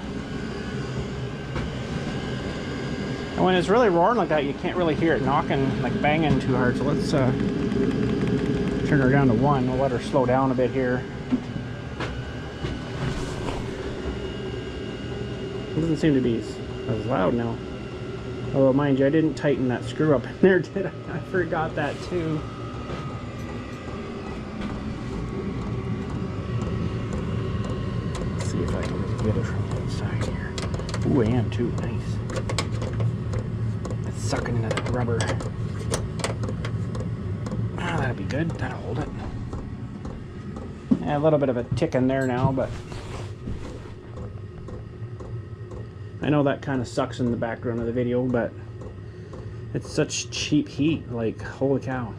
And when it's really roaring like that, you can't really hear it knocking, like banging too hard. So let's turn her down to 1. We'll let her slow down a bit here. It doesn't seem to be as loud now. Although, mind you, I didn't tighten that screw up in there, did I? I forgot that too. Let's see if I can just get it from the inside here. Ooh, I am too. Nice. It's sucking into that rubber. Ah, that'll be good. That'll hold it. Yeah, a little bit of a tick in there now, but I know that kind of sucks in the background of the video, but it's such cheap heat, like, holy cow.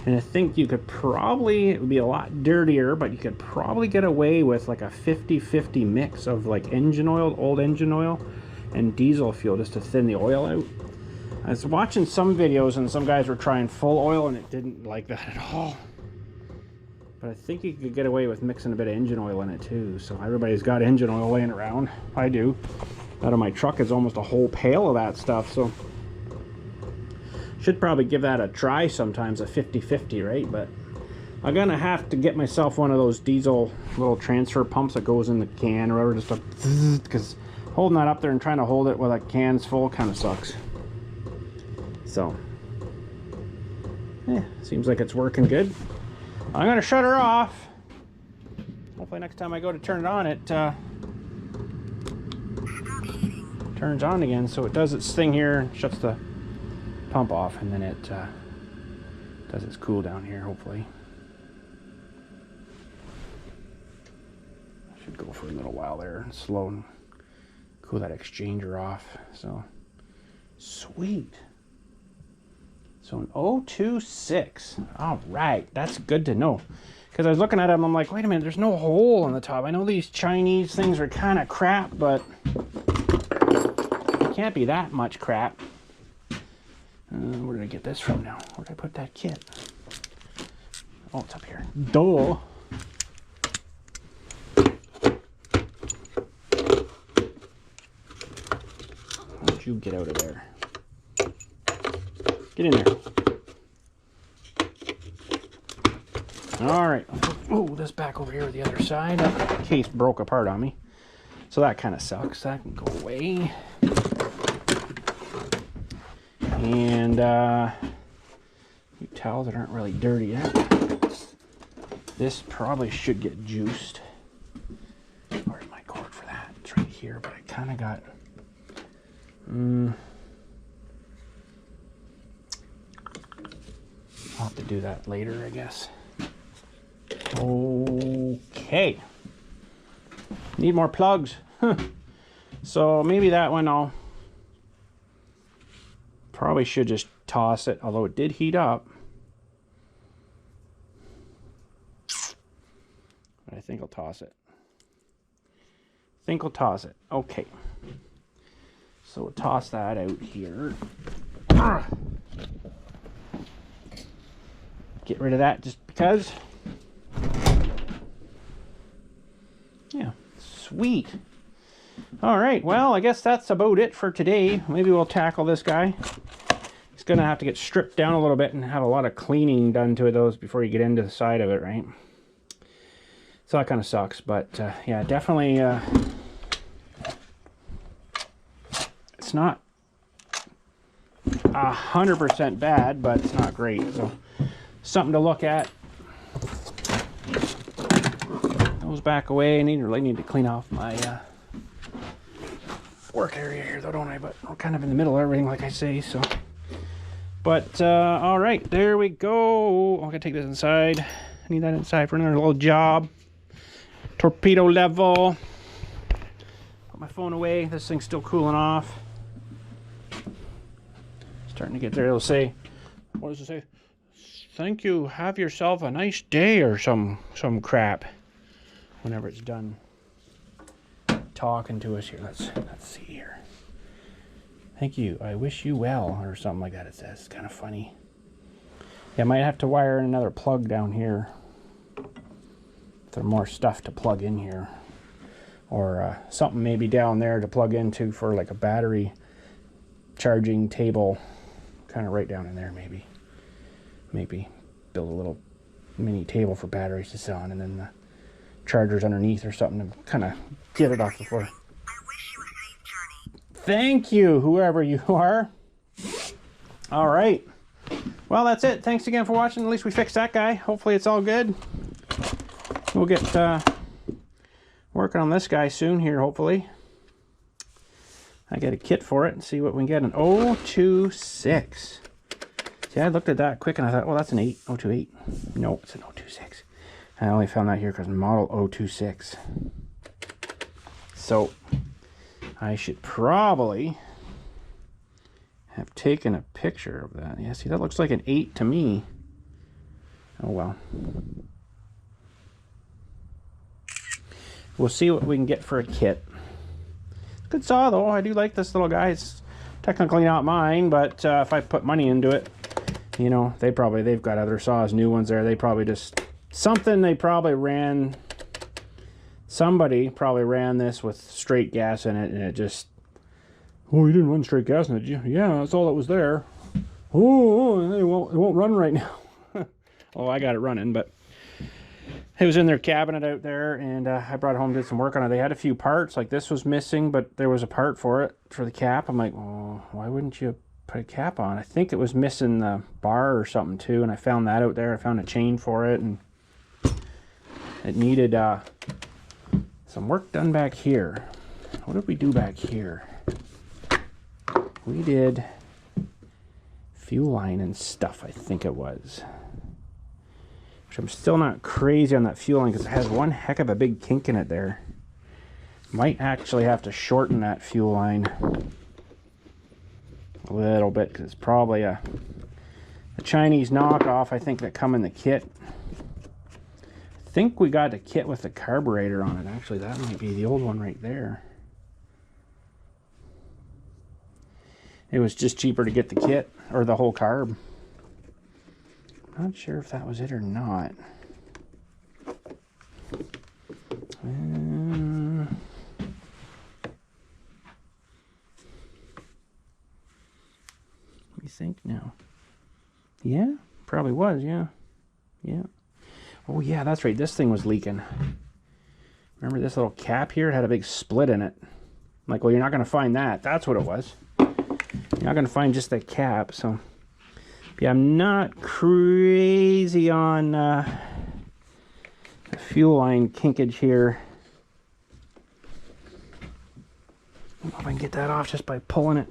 And I think you could probably, it would be a lot dirtier, but you could probably get away with like a 50-50 mix of like engine oil, old engine oil, and diesel fuel just to thin the oil out. I was watching some videos and some guys were trying full oil and it didn't like that at all. But I think you could get away with mixing a bit of engine oil in it too. So everybody's got engine oil laying around. I do. Out of my truck is almost a whole pail of that stuff. So should probably give that a try sometimes, a 50-50, right? But I'm gonna have to get myself one of those diesel little transfer pumps that goes in the can or whatever, just because holding that up there and trying to hold it while that can's full kind of sucks. So yeah, seems like it's working good. I'm gonna shut her off. Hopefully next time I go to turn it on, it turns on again. So it does its thing here, shuts the pump off, and then it does its cool down here, hopefully. I should go for a little while there and slow and cool that exchanger off. So sweet. So an 026. All right, that's good to know. Because I was looking at them, I'm like, wait a minute, there's no hole in the top. I know these Chinese things are kind of crap, but it can't be that much crap. Where did I get this from now? Where did I put that kit? Oh, it's up here. Duh. Why don't you get out of there? Get in there. All right. Oh, this back over here with the other side. That case broke apart on me. So that kind of sucks. That can go away. And towels that aren't really dirty yet. This probably should get juiced. Where's my cord for that? It's right here, but I kind of got... I'll have to do that later, I guess. Okay. Need more plugs. So maybe that one I'll... Probably should just toss it, although it did heat up. But I think I'll toss it. Okay. So we'll toss that out here. Get rid of that just because. Yeah, sweet. All right, well, I guess that's about it for today. Maybe we'll tackle this guy. It's gonna have to get stripped down a little bit and have a lot of cleaning done to those before you get into the side of it, right? So that kind of sucks, but yeah, definitely it's not 100% bad, but it's not great. So something to look at. Those back away. I really need to clean off my work area here, though, don't I? But we're kind of in the middle of everything, like I say. So, but all right, there we go. I'm gonna take this inside. I need that inside for another little job. Torpedo level. Put my phone away. This thing's still cooling off. Starting to get there. It'll say, what does it say? Thank you. Have yourself a nice day, or some crap. Whenever it's done talking to us here. Let's see here. Thank you. I wish you well, or something like that. It says. It's kind of funny. Yeah, I might have to wire in another plug down here. If there's more stuff to plug in here, or something maybe down there to plug into for like a battery charging table, kind of right down in there. Maybe build a little mini table for batteries to sit on, and then the chargers underneath or something to kind of get it off the floor. I wish you a safe journey. Thank you, whoever you are. All right. Well, that's it. Thanks again for watching. At least we fixed that guy. Hopefully it's all good. We'll get working on this guy soon here, hopefully. I get a kit for it and see what we can get. An 026. See, I looked at that quick and I thought, well, that's an 028. Nope, it's an 026. I only found that here because model 026. So I should probably have taken a picture of that. Yeah, see, that looks like an 8 to me. Oh well. We'll see what we can get for a kit. Good saw though. I do like this little guy. It's technically not mine, but if I put money into it, you know, they've got other saws, new ones there. They probably just somebody probably ran this with straight gas in it, and it just, oh, you didn't run straight gas in it, did you? Yeah, that's all that was there. Oh, it won't run right now. Oh, I got it running, but it was in their cabinet out there, and I brought it home, did some work on it. They had a few parts, like this was missing, but there was a part for it, for the cap. I'm like, oh, why wouldn't you put a cap on? I think it was missing the bar or something too, and I found that out there. I found a chain for it, and it needed some work done back here. What did we do back here? We did fuel line and stuff, I think it was. Which I'm still not crazy on that fuel line because it has one heck of a big kink in it there. Might actually have to shorten that fuel line a little bit because it's probably a Chinese knockoff, I think, that come in the kit. I think we got a kit with the carburetor on it. Actually, that might be the old one right there. It was just cheaper to get the kit, or the whole carb. Not sure if that was it or not. Let me think now. Yeah, probably was, yeah. Yeah. Oh yeah, that's right, this thing was leaking. Remember this little cap here? It had a big split in it. I'm like, well, you're not going to find that. That's what it was. You're not going to find just the cap, so... Yeah, I'm not crazy on the fuel line kinkage here. I don't know if I can get that off just by pulling it.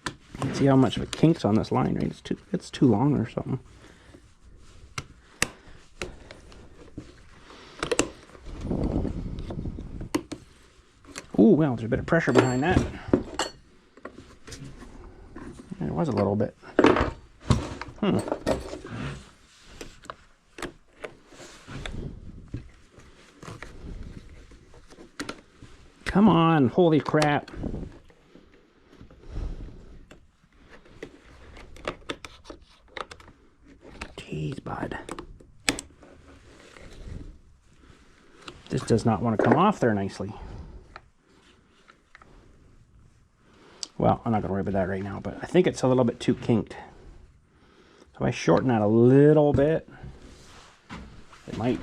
You can see how much of a kink's on this line, right? It's too long or something. Oh, well, there's a bit of pressure behind that. There was a little bit. Come on, holy crap. Jeez, bud. This does not want to come off there nicely. Well, I'm not going to worry about that right now, but I think it's a little bit too kinked. So if I shorten that a little bit, it might,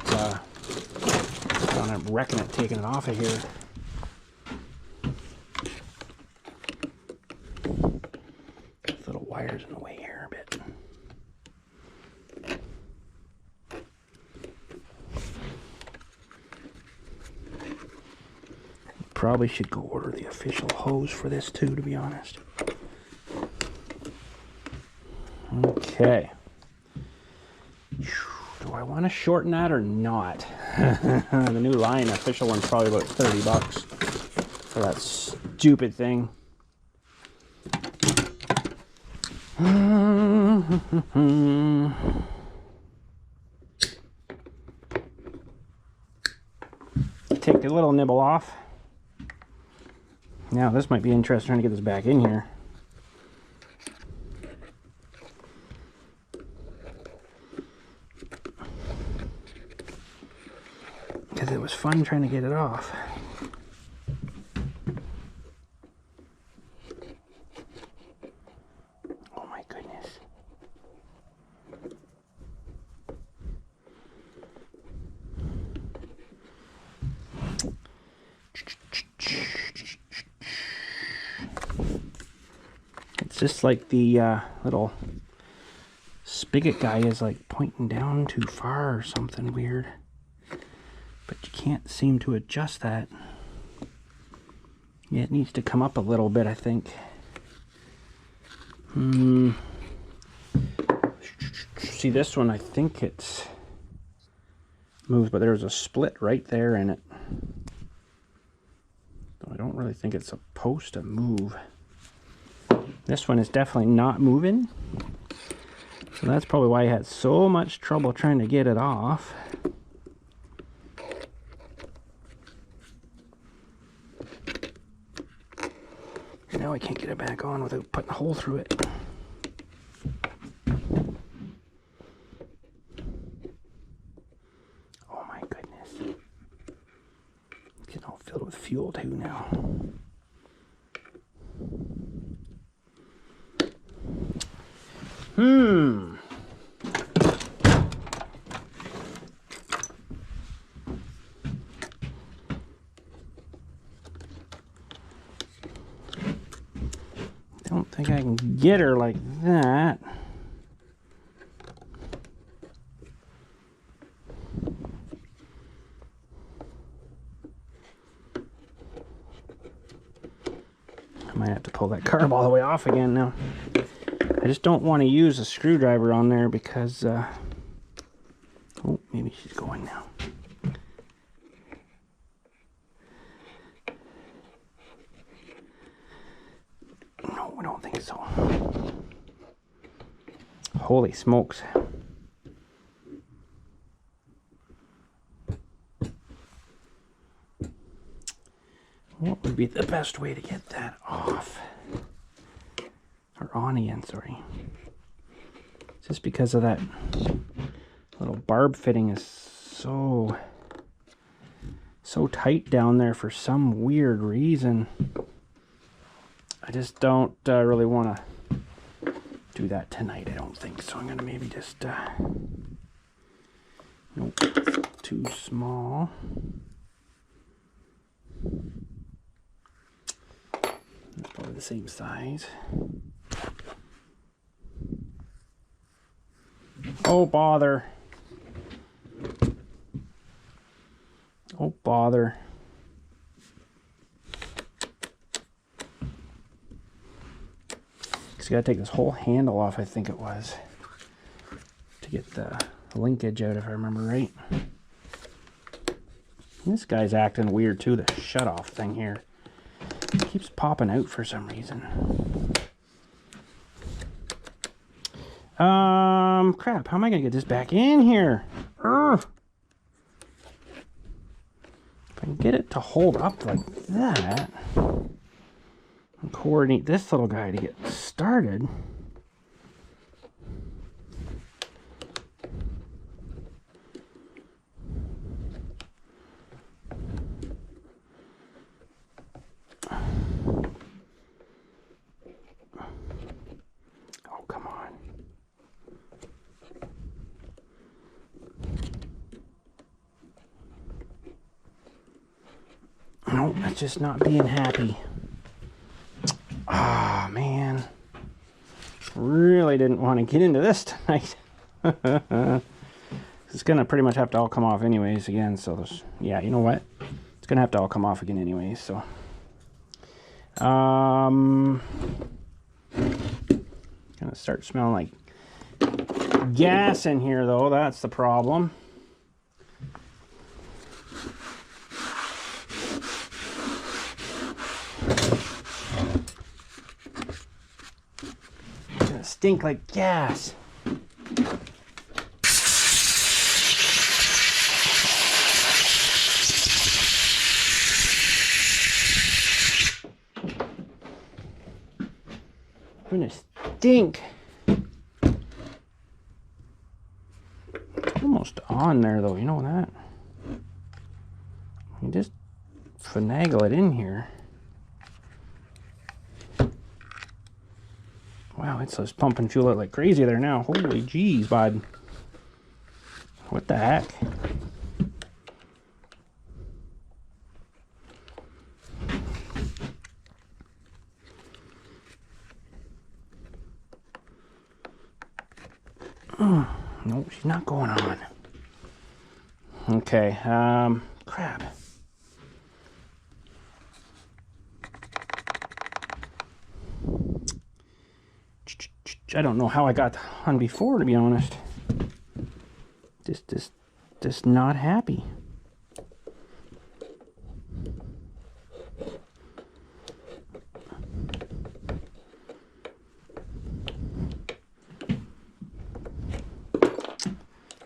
I'm wrecking it, taking it off of here. There's little wires in the way here a bit. Probably should go order the official hose for this too, to be honest. Okay. Do I want to shorten that or not? The new line, official one's probably about 30 bucks for that stupid thing. Take the little nibble off. Now this might be interesting, trying to get this back in here. Because it was fun trying to get it off. Oh my goodness. It's just like the little spigot guy is like pointing down too far or something weird. But you can't seem to adjust that. Yeah, it needs to come up a little bit, I think. See this one, I think it's moves, but there's a split right there in it. So I don't really think it's supposed to move. This one is definitely not moving. So that's probably why I had so much trouble trying to get it off. Now I can't get it back on without putting a hole through it. Oh my goodness. It's getting all filled with fuel too now. Don't think I can get her like that. I might have to pull that carb all the way off again now. I just don't want to use a screwdriver on there because, oh, maybe she's going now. No, I don't think so. Holy smokes. What would be the best way to get that off? Or on again, sorry. Just because of that little barb fitting is so tight down there for some weird reason. I just don't really want to do that tonight, I don't think. So I'm going to maybe just, nope, it's too small. It's probably the same size. Oh, bother. Oh, bother. So you gotta take this whole handle off, I think it was, to get the linkage out, if I remember right. This guy's acting weird too, the shut-off thing here. It keeps popping out for some reason. Crap, how am I gonna get this back in here? Ugh. If I can get it to hold up like that and coordinate this little guy to get started. Oh, come on. Nope, that's just not being happy. Ah, oh, man. Really didn't want to get into this tonight. It's going to pretty much have to all come off anyways again. So, yeah, you know what? It's going to have to all come off again anyways. So, going to start smelling like gas in here, though. That's the problem. It's gonna stink like gas. It's gonna stink. Almost on there though, you know that? You just finagle it in here. Wow, it's just pumping fuel out like crazy there now. Holy jeez, bud. What the heck? Nope, she's not going on. Okay, crap. I don't know how I got on before, to be honest. Just not happy.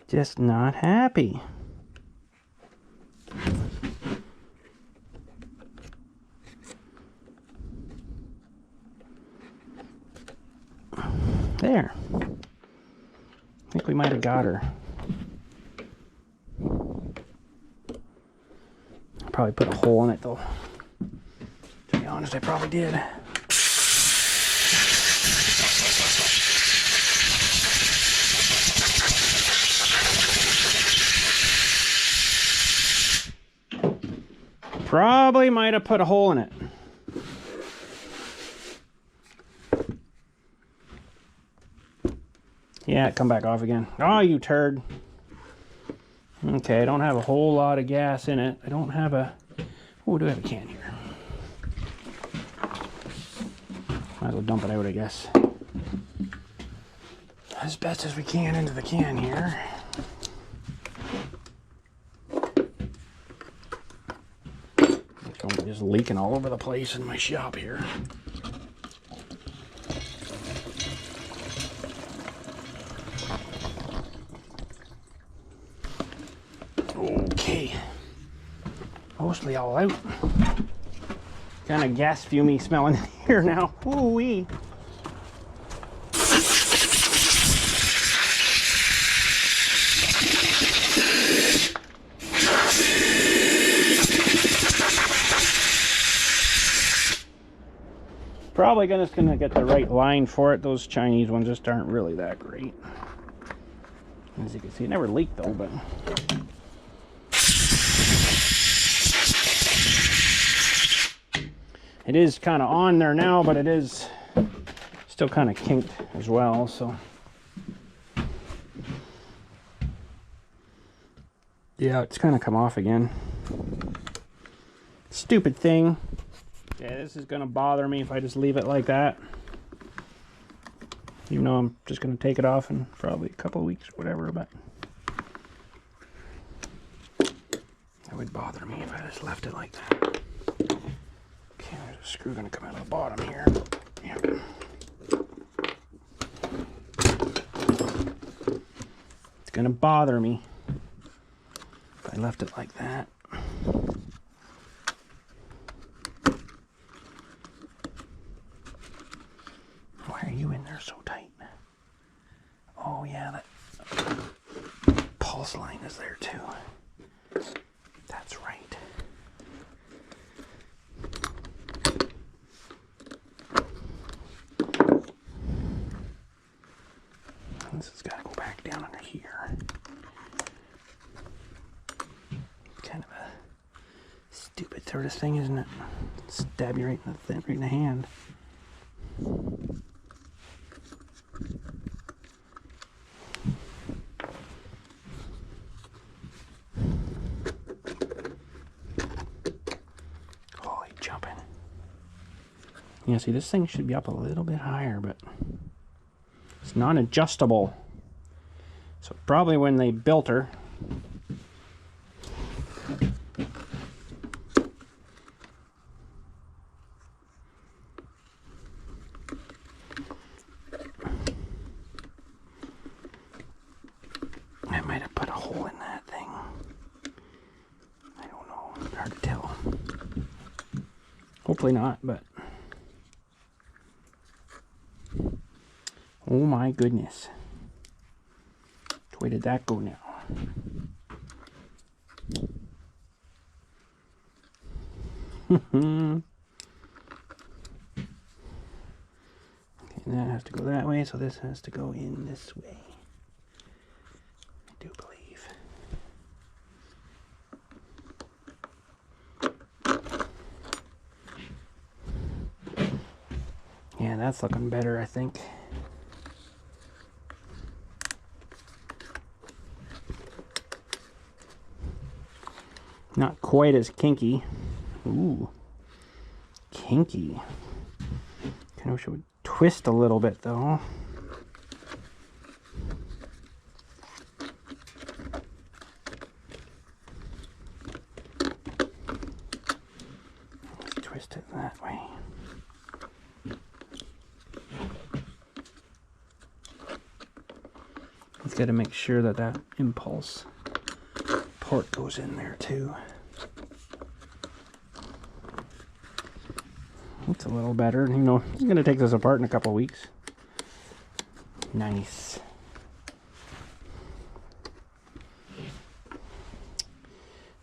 Just not happy. There. I think we might have got her. I probably put a hole in it though. To be honest, I probably did. Probably might have put a hole in it. Yeah, come back off again. Oh, you turd. Okay, I don't have a whole lot of gas in it. I don't have a... Oh, do I have a can here? Might as well dump it out, I guess. As best as we can into the can here. It's just leaking all over the place in my shop here. Okay, mostly all out. Kind of gas fumey smelling here now. Ooh-wee. Probably just gonna get the right line for it. Those Chinese ones just aren't really that great. As you can see, it never leaked though, but it is kind of on there now, but it is still kind of kinked as well, so. Yeah, it's kind of come off again. Stupid thing. Yeah, this is going to bother me if I just leave it like that. Even though I'm just going to take it off in probably a couple of weeks or whatever, but that would bother me if I just left it like that. Okay, there's a screw going to come out of the bottom here. Yep. It's going to bother me if I left it like that. you in there so tight? Oh yeah, that pulse line is there too. That's right. This has got to go back down under here. Kind of a stupid sort of thing, isn't it? Stab you right in the hand. Holy jumping. Yeah, see, this thing should be up a little bit higher, but it's non-adjustable. So probably when they built her, I might have put a hole in that thing. I don't know. Hard to tell. Hopefully not, but oh my goodness. Which way did that go now? Okay, that has to go that way, so this has to go in this way. I do believe. Yeah, that's looking better, I think. Not quite as kinky. Ooh, kinky. Kind of wish it would twist a little bit though. Let's twist it that way. It's got to make sure that that impulse port goes in there too. It's a little better. You know, it's going to take this apart in a couple of weeks. Nice.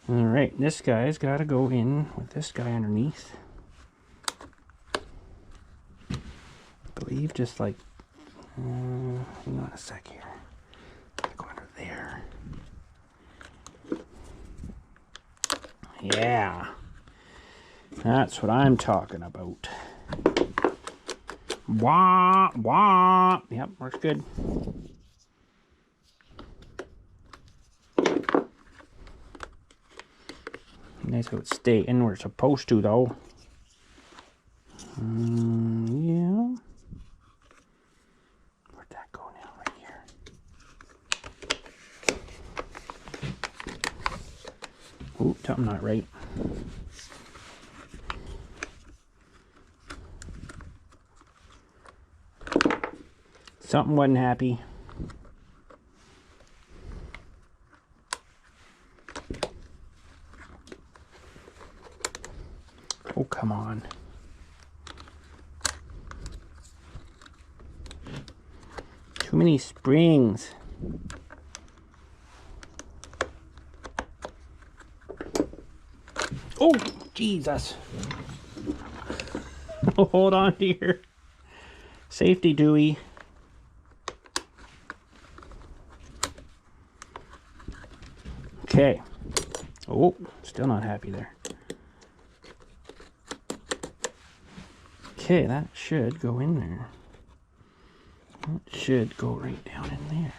Alright, this guy's got to go in with this guy underneath. I believe just like, hang on a sec here. Go under there. Yeah. That's what I'm talking about. Wah, wah. Yep, works good. Nice how it stay in where it's supposed to, though. Yeah. Where'd that go now? Right here. Ooh, something not right. Something wasn't happy. Oh, come on. Too many springs. Oh, Jesus. Hold on to your safety, Dewey. Okay. Oh, still not happy there. Okay, that should go in there. That should go right down in there.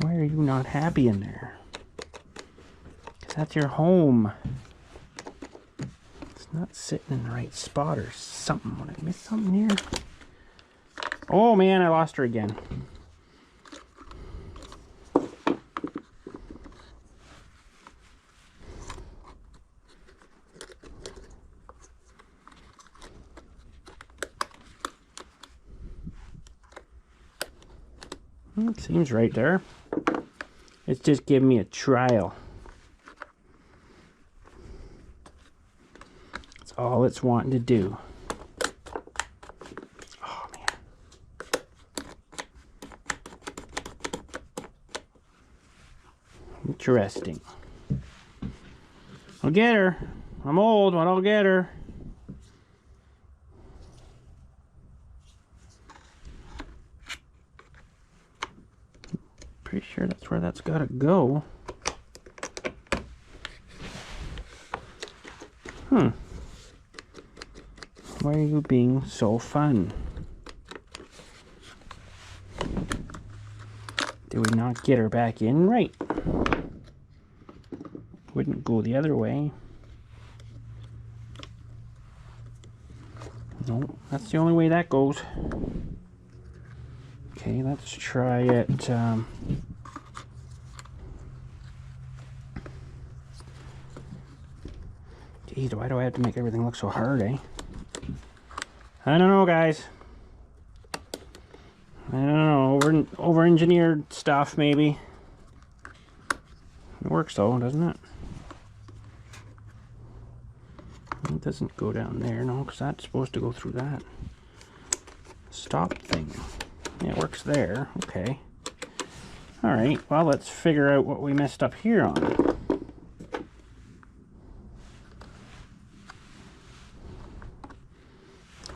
Why are you not happy in there? Because that's your home. Not sitting in the right spot or something. Would I miss something here? Oh man, I lost her again. Seems right there. It's just giving me a trial. it's wanting to do. Oh, man. Interesting. I'll get her. I'm old, but I'll get her. Pretty sure that's where that's gotta go. Why are you being so fun? Did we not get her back in right? Wouldn't go the other way. No, that's the only way that goes. Okay, let's try it. Geez, why do I have to make everything look so hard, eh? I don't know, guys. I don't know, over-engineered stuff, maybe. It works though, doesn't it? It doesn't go down there, no, because that's supposed to go through that stop thing. Yeah, it works there, okay. Alright, well, let's figure out what we messed up here on.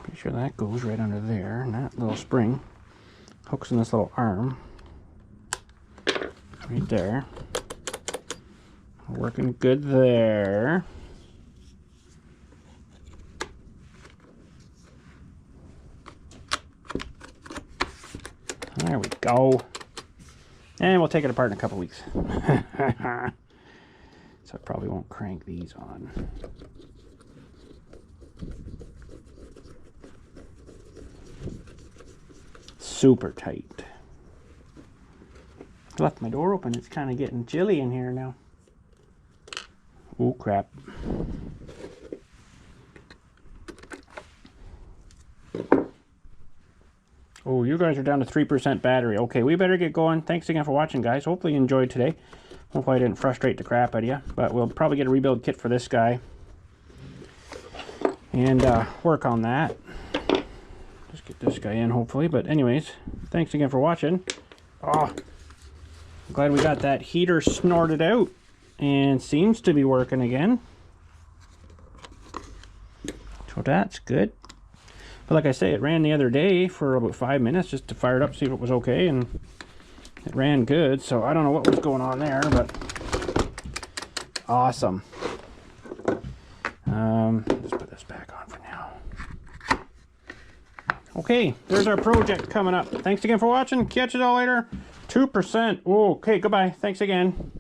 Pretty sure that goes right under there, and that little spring hooks in this little arm. Right there. Working good there. There we go. And we'll take it apart in a couple weeks. So I probably won't crank these on. Super tight. I left my door open. It's kind of getting chilly in here now. Oh, crap. Oh, you guys are down to 3% battery. Okay, we better get going. Thanks again for watching, guys. Hopefully you enjoyed today. Hopefully I didn't frustrate the crap out of you. But we'll probably get a rebuild kit for this guy. And work on that. Just get this guy in, hopefully. But anyways, thanks again for watching. Oh, I'm glad we got that heater snorted out. And seems to be working again. So that's good. But like I say, it ran the other day for about 5 minutes just to fire it up, see if it was okay, and it ran good. So I don't know what was going on there, but awesome. Let's put this back on for now. Okay, there's our project coming up. Thanks again for watching. Catch you all later. 2%. Okay, goodbye. Thanks again.